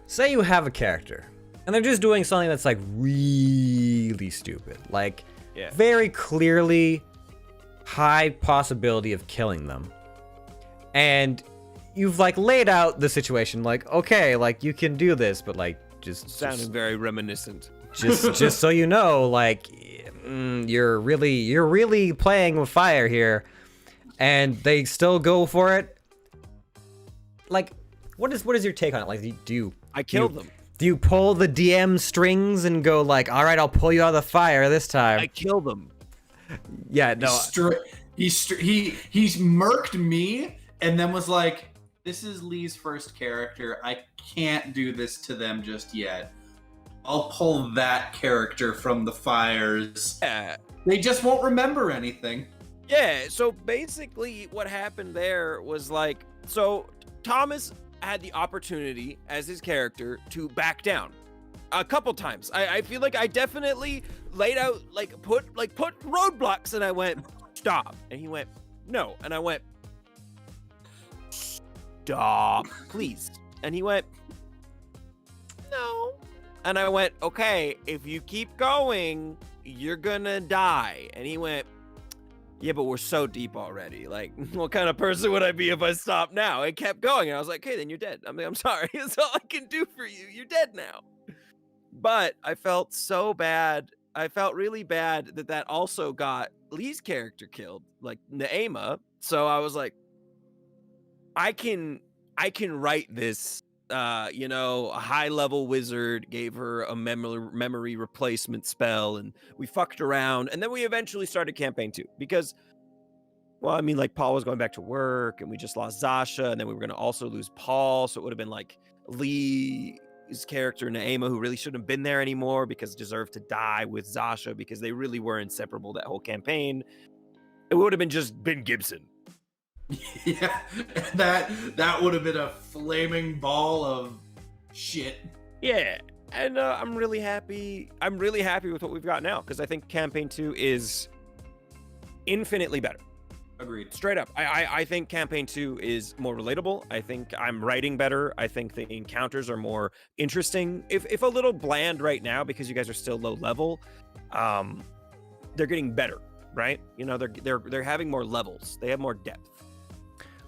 Say you have a character, and they're just doing something that's like really stupid, like very clearly high possibility of killing them, and you've like laid out the situation, like, okay, like you can do this, but like just Sounding very reminiscent. just so you know, like you're really playing with fire here, and they still go for it. Like, what is your take on it? Like, I killed them. Do you pull the DM strings and go like, all right, I'll pull you out of the fire this time? I killed them. Yeah, no. He's murked me and then was like, this is Lee's first character. I can't do this to them just yet. I'll pull that character from the fires. Yeah. They just won't remember anything. Yeah, so basically what happened there was like, so Thomas had the opportunity as his character to back down a couple times. I feel like I definitely laid out, like put roadblocks, and I went, stop. And he went, no. And I went, stop, please. And he went, no. And I went, okay, if you keep going, you're gonna die. And he went, yeah, but we're so deep already. Like, what kind of person would I be if I stopped now? It kept going. And I was like, okay, then you're dead. I mean, I'm sorry. That's all I can do for you. You're dead now. But I felt so bad. I felt really bad that also got Lee's character killed, like Naema. So I was like, I can write this. A high-level wizard gave her a memory replacement spell, and we fucked around, and then we eventually started campaign 2, because Well, I mean, like Paul was going back to work, and we just lost Zasha, and then we were going to also lose Paul, so it would have been like Lee's character Naema, who really shouldn't have been there anymore because deserved to die with Zasha because they really were inseparable that whole campaign. It would have been just Ben Gibson. Yeah, that would have been a flaming ball of shit. Yeah, and I'm really happy. I'm really happy with what we've got now because I think campaign 2 is infinitely better. Agreed. Straight up. I think campaign 2 is more relatable. I think I'm writing better. I think the encounters are more interesting. If a little bland right now because you guys are still low level, they're getting better, right? You know, they're having more levels. They have more depth.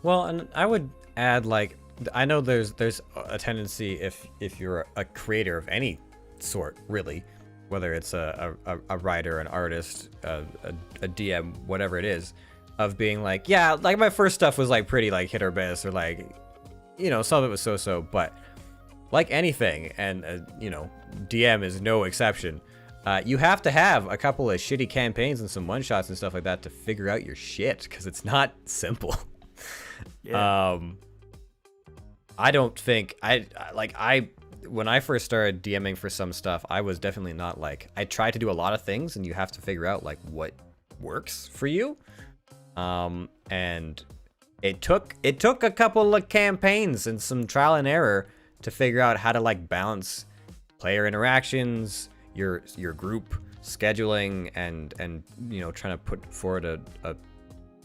Well, and I would add, like, I know there's a tendency if you're a creator of any sort, really, whether it's a writer, an artist, a DM, whatever it is, of being like, yeah, like my first stuff was like pretty like hit or miss, or like, you know, some of it was so-so, but like anything, and you know, DM is no exception. You have to have a couple of shitty campaigns and some one-shots and stuff like that to figure out your shit, because it's not simple. Yeah. I don't think when I first started DMing for some stuff, I was definitely not like, I tried to do a lot of things, and you have to figure out like what works for you. And it took a couple of campaigns and some trial and error to figure out how to like balance player interactions, your group scheduling, and you know, trying to put forward a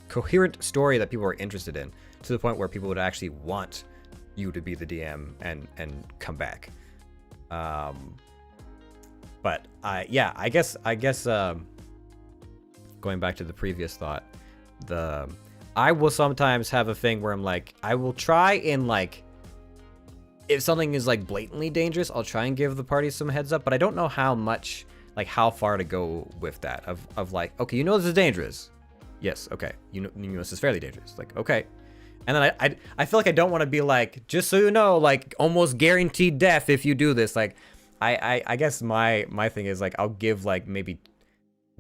coherent story that people are interested in, to the point where people would actually want you to be the DM and come back. But I guess going back to the previous thought, I will sometimes have a thing where I'm like, I will try and like, if something is like blatantly dangerous, I'll try and give the party some heads up, but I don't know how much, like how far to go with that of like, okay, you know this is dangerous. Yes, okay. You know this is fairly dangerous. Like, okay. And then I feel like I don't want to be like, just so you know, like almost guaranteed death if you do this. Like, I guess my thing is like, I'll give like maybe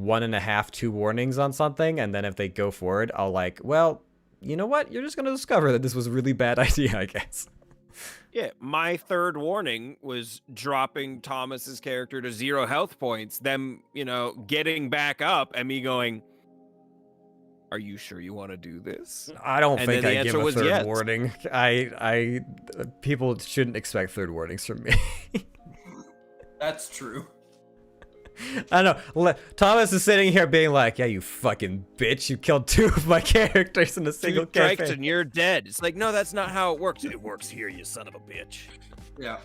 1.5, 2 warnings on something, and then if they go forward, I'll like, well, you know what? You're just gonna discover that this was a really bad idea, I guess. Yeah, my third warning was dropping Thomas's character to 0 health points, them, you know, getting back up, and me going, are you sure you want to do this? I don't And think then the I give answer a was third yes. warning. People shouldn't expect third warnings from me. That's true. I know. Thomas is sitting here being like, yeah, you fucking bitch. You killed 2 of my characters in a single 2 strikes campaign. and you're dead. It's like, no, that's not how it works. It works here, you son of a bitch. Yeah.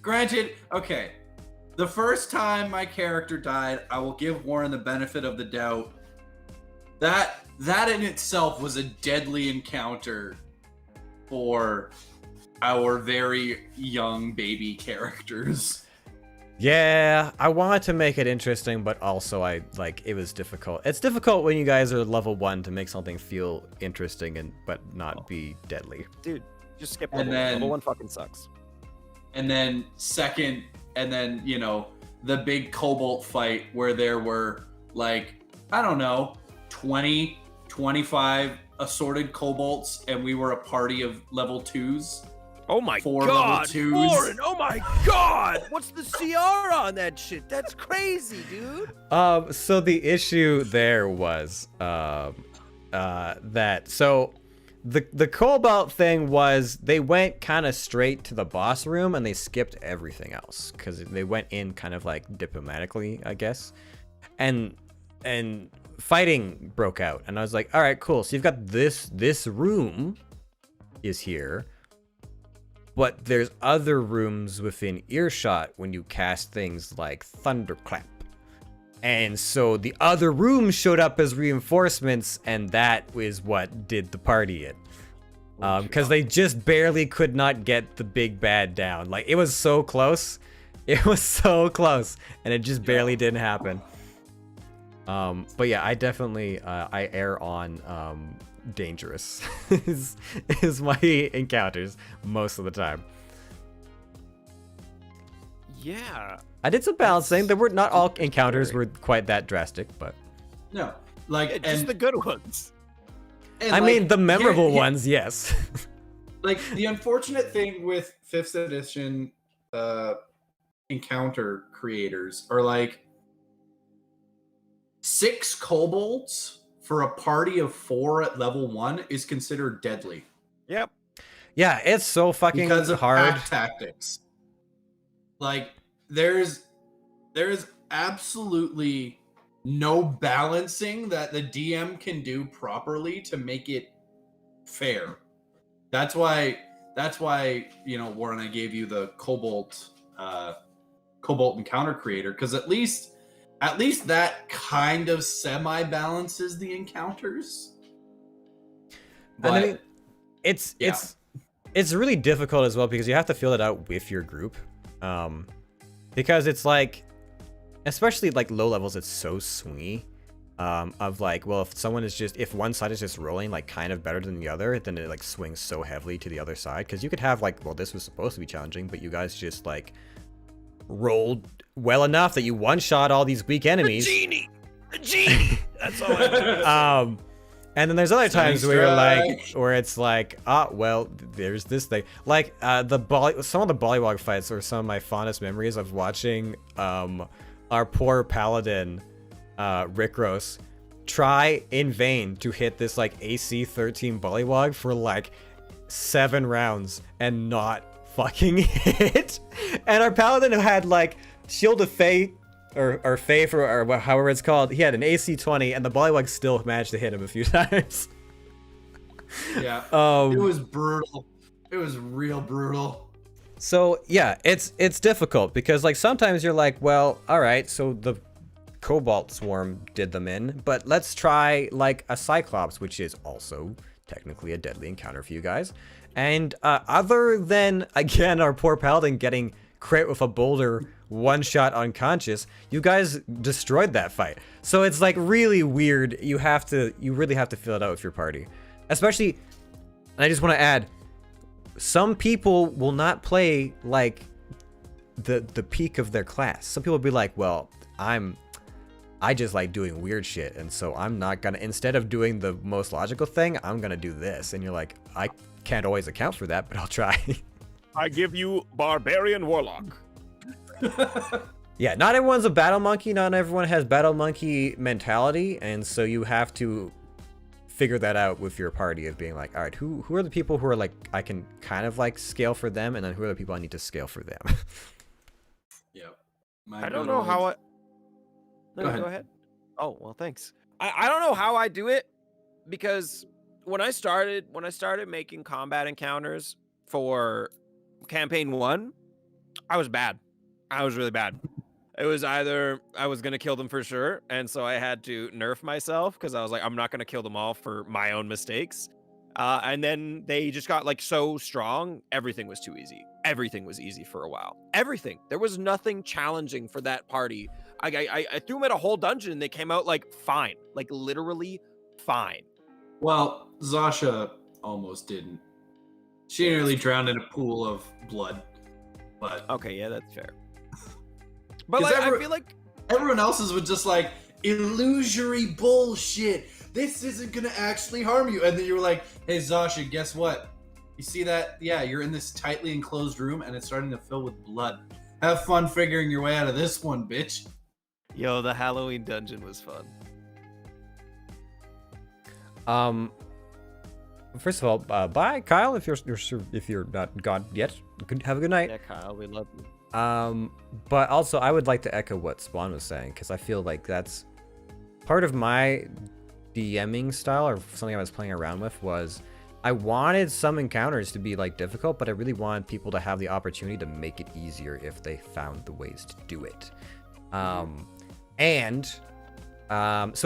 Granted, okay. The first time my character died, I will give Warren the benefit of the doubt. That in itself was a deadly encounter for our very young baby characters. Yeah, I wanted to make it interesting, but also it was difficult. It's difficult when you guys are level 1 to make something feel interesting but not be deadly. Dude, just skip And level 1. then- Level 1 fucking sucks. And then second, and then, you know, the big Cobalt fight where there were like, I don't know, 20, 25 assorted Cobalts, and we were a party of level 2s. Oh my 4 god, level 2s. Warren, oh my god! What's the CR on that shit? That's crazy, dude. So the issue there was that the Cobalt thing was they went kind of straight to the boss room and they skipped everything else because they went in kind of like diplomatically, I guess, and fighting broke out, and I was like, all right, cool. So you've got this room is here, but there's other rooms within earshot when you cast things like Thunderclap. And so the other rooms showed up as reinforcements, and that is what did the party in. Because they just barely could not get the big bad down. Like, it was so close. It was so close, and it just barely didn't happen. But yeah, I definitely, I err on dangerous is my encounters most of the time. Yeah. I did some balancing. There were not all encounters were quite that drastic, but No, like, Yeah, just and the good ones. And I mean, the here- memorable here- ones, yes. Like the unfortunate thing with 5th edition encounter creators are like 6 kobolds for a party of 4 at level 1 is considered deadly Yep. Yeah, it's so fucking because of hard. pack tactics. Like there's absolutely no balancing that the DM can do properly to make it fair. That's why Warren, I gave you the Cobalt encounter creator, because at least that kind of semi balances the encounters. And I But- mean, it's Yeah. it's really difficult as well because you have to feel it out with your group, because it's like, especially like low levels, it's so swingy. Of like, well, if one side is just rolling like kind of better than the other, then it like swings so heavily to the other side. Because you could have like, well, this was supposed to be challenging, but you guys just like rolled well enough that you one-shot all these weak enemies. A genie. That's all I know. And then there's other times Stunning where you're like, strike. where it's like, well, there's this thing. Like some of the Bullywog fights are some of my fondest memories of watching our poor paladin, Rickros, try in vain to hit this like AC 13 Bullywog for like 7 rounds and not fucking hit. And our paladin had like Shield of Fate or Faith or however it's called. He had an AC 20 and the Bullywug still managed to hit him a few times. Yeah. Um, It was brutal. It was real brutal. So yeah, it's difficult because like sometimes you're like, well, all right, so the Cobalt Swarm did them in, but let's try like a Cyclops, which is also technically a deadly encounter for you guys. And other than again our poor paladin getting crit with a boulder, one shot unconscious, you guys destroyed that fight. So it's like really weird. You really have to fill it out with your party, especially. And I just want to add, some people will not play like the peak of their class. Some people will be like, well, I just like doing weird shit, and so I'm not gonna, instead of doing the most logical thing, I'm gonna do this. And you're like, I can't always account for that, but I'll try. I give you Barbarian Warlock. Yeah, not everyone's a battle monkey. Not everyone has battle monkey mentality, and so you have to figure that out with your party of being like, all right, who are the people who are like, I can kind of like scale for them, and then who are the people I need to scale for them. Yep. I don't know how I. No, Go go ahead. Oh well, thanks. I don't know how I do it, because when I started making combat encounters for campaign 1, I was bad. I was really bad. It was either I was gonna kill them for sure, and so I had to nerf myself because I was like, I'm not gonna kill them all for my own mistakes. And then they just got like so strong, everything was too easy. Everything was easy for a while. Everything. There was nothing challenging for that party. I threw them at a whole dungeon and they came out like fine, like literally fine. Well, Zasha almost didn't. She nearly drowned in a pool of blood. But Okay, yeah, that's fair. But 'Cause like, I every- feel like everyone else's was just like illusory bullshit. This isn't gonna actually harm you. And then you were like, hey Zasha, guess what? You see that? Yeah, you're in this tightly enclosed room and it's starting to fill with blood. Have fun figuring your way out of this one, bitch. yo, the Halloween dungeon was fun. First of all, bye, Kyle. If you're not gone yet, have a good night. Yeah, Kyle, we love you. But also I would like to echo what Spawn was saying, because I feel like that's part of my DMing style, or something I was playing around with, was I wanted some encounters to be like difficult, but I really wanted people to have the opportunity to make it easier if they found the ways to do it. So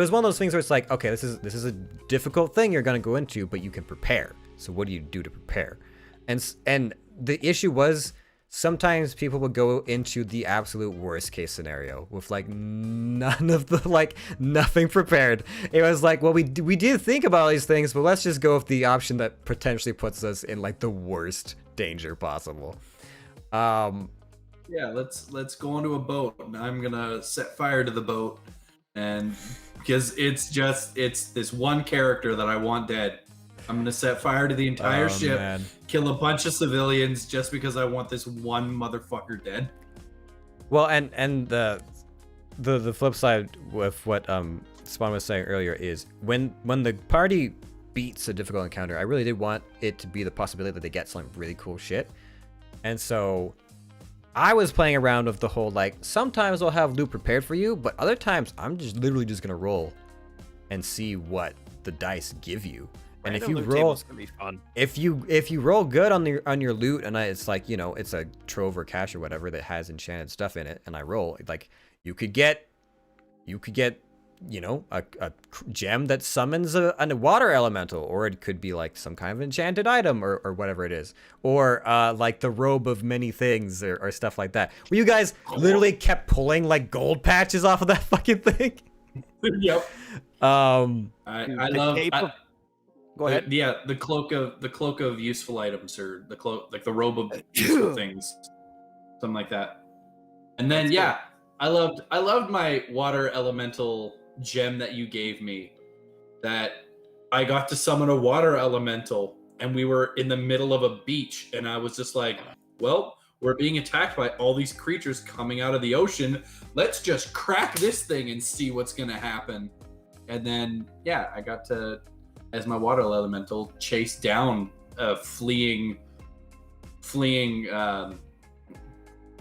it's one of those things where it's like, okay, this is a difficult thing you're gonna go into, but you can prepare. So what do you do to prepare? And the issue was, sometimes people would go into the absolute worst case scenario with like none of the, like nothing prepared. It was like, well, we did think about all these things, but let's just go with the option that potentially puts us in like the worst danger possible. Yeah, let's go onto a boat and I'm gonna set fire to the boat, and because it's this one character that I want dead, I'm gonna set fire to the entire Oh, ship, man. kill a bunch of civilians just because I want this one motherfucker dead. Well, and the flip side with what Spawn was saying earlier is when the party beats a difficult encounter, I really did want it to be the possibility that they get some really cool shit. And so I was playing around with the whole, like, sometimes I'll have loot prepared for you, but other times I'm just literally just gonna roll and see what the dice give you. And Random if you loot roll, tables can be fun. if you roll good on your loot, and it's like, you know, it's a trove or cache or whatever that has enchanted stuff in it, and I roll, like, you could get, you know, a gem that summons a water elemental, or it could be like some kind of enchanted item or whatever it is, or like the robe of many things or stuff like that. Where you guys literally kept pulling like gold patches off of that fucking thing. Yep. I love. Go ahead. Yeah, the cloak of useful items, or the cloak, like the robe of useful things, something like that. And then I loved my water elemental gem that you gave me. That I got to summon a water elemental, and we were in the middle of a beach, and I was just like, well, we're being attacked by all these creatures coming out of the ocean. Let's just crack this thing and see what's gonna happen. And then I got to, as my water elemental, chase down fleeing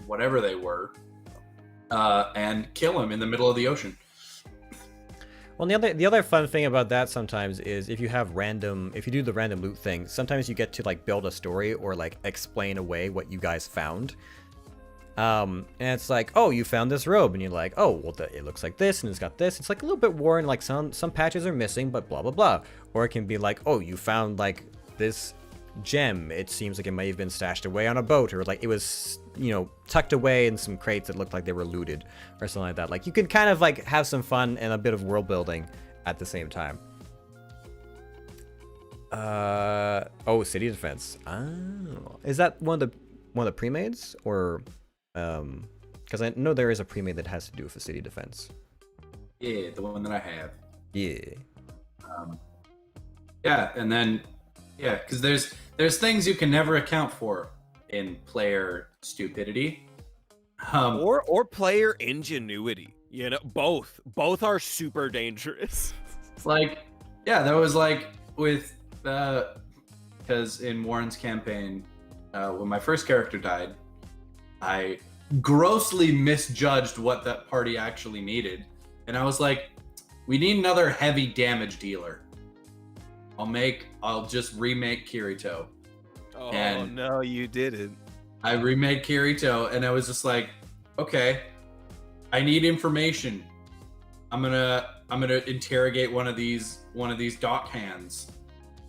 whatever they were, and kill him in the middle of the ocean. Well, the other fun thing about that sometimes is if you do the random loot thing, sometimes you get to like build a story or like explain away what you guys found. And it's like, oh, you found this robe, and you're like, oh, well, it looks like this, and it's got this. It's like a little bit worn, like some patches are missing, but blah blah blah. Or it can be like, oh, you found like this gem. It seems like it might have been stashed away on a boat, or like it was, you know, tucked away in some crates that looked like they were looted, or something like that. Like you can kind of like have some fun and a bit of world building at the same time. City defense. Oh, is that one of the pre-mades, or because I know there is a pre-made that has to do with the city defense. Yeah, the one that I have. Yeah. And then because there's things you can never account for in player stupidity, or player ingenuity. You know, both are super dangerous. Like, that was like with because in Warren's campaign, when my first character died, I grossly misjudged what that party actually needed, and I was like, we need another heavy damage dealer. I'll just remake Kirito. Oh, and no, you didn't. I remade Kirito, and I was just like, okay, I need information. I'm gonna interrogate one of these dock hands.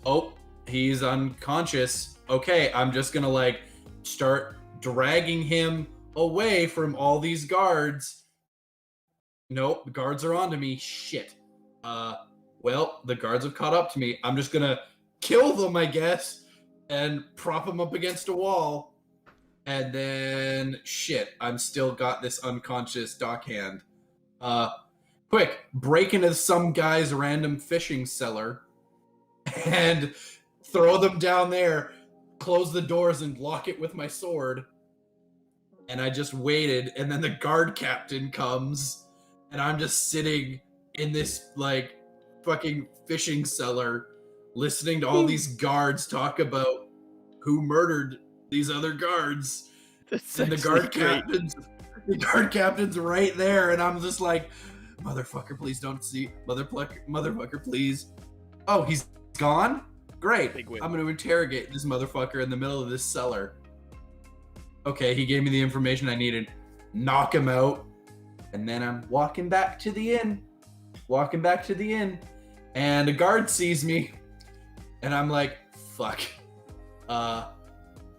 Oh, he's unconscious. Okay, I'm just gonna like start dragging him away from all these guards. Nope, the guards are onto me. Shit. Well, the guards have caught up to me. I'm just gonna kill them, I guess, and prop them up against a wall. And then, shit, I'm still got this unconscious dockhand. Quick, break into some guy's random fishing cellar and throw them down there, close the doors and lock it with my sword. And I just waited, and then the guard captain comes, and I'm just sitting in this, like, fucking fishing cellar, listening to all these guards talk about who murdered these other guards. That's And the guard captain's right there, and I'm just like, motherfucker, please don't see. Motherfucker, please. Oh, he's gone? Great. Big win. I'm going to interrogate this motherfucker in the middle of this cellar. Okay, he gave me the information I needed. Knock him out. And then I'm walking back to the inn. And a guard sees me. And I'm like, fuck. I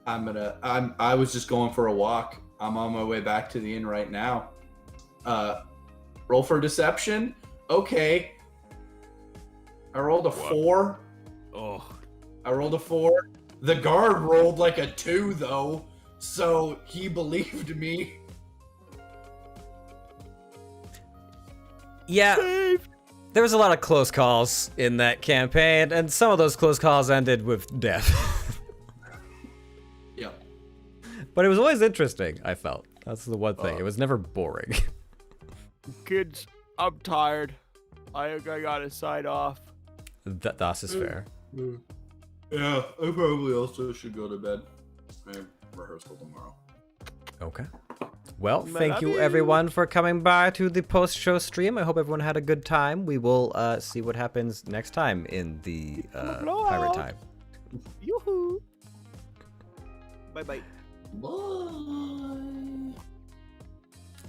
was just going for a walk. I'm on my way back to the inn right now. Roll for deception. Okay. I rolled a 4. Oh. I rolled a 4. The guard rolled like a 2 though, so he believed me. Yeah. There was a lot of close calls in that campaign, and some of those close calls ended with death. Yeah. But it was always interesting, I felt. That's the one thing. It was never boring. Kids, I'm tired. I gotta sign off. That is fair. Yeah, I probably also should go to bed. I have rehearsal tomorrow. Okay. Well, I thank love you you. everyone for coming by to the post-show stream. I hope everyone had a good time. We will see what happens next time in the pirate time. Yoo-hoo. Bye-bye. Bye.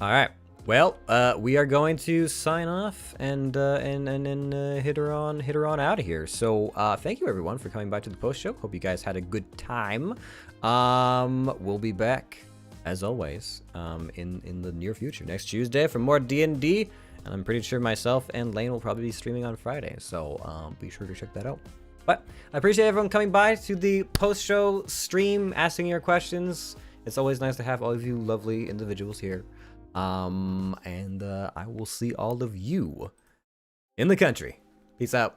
All right. Well, we are going to sign off and hit her on out of here. So thank you everyone for coming by to the post show. Hope you guys had a good time. We'll be back as always in the near future next Tuesday for more D&D, and I'm pretty sure myself and Lane will probably be streaming on Friday. So be sure to check that out. But I appreciate everyone coming by to the post show stream, asking your questions. It's always nice to have all of you lovely individuals here. And I will see all of you in the country. Peace out.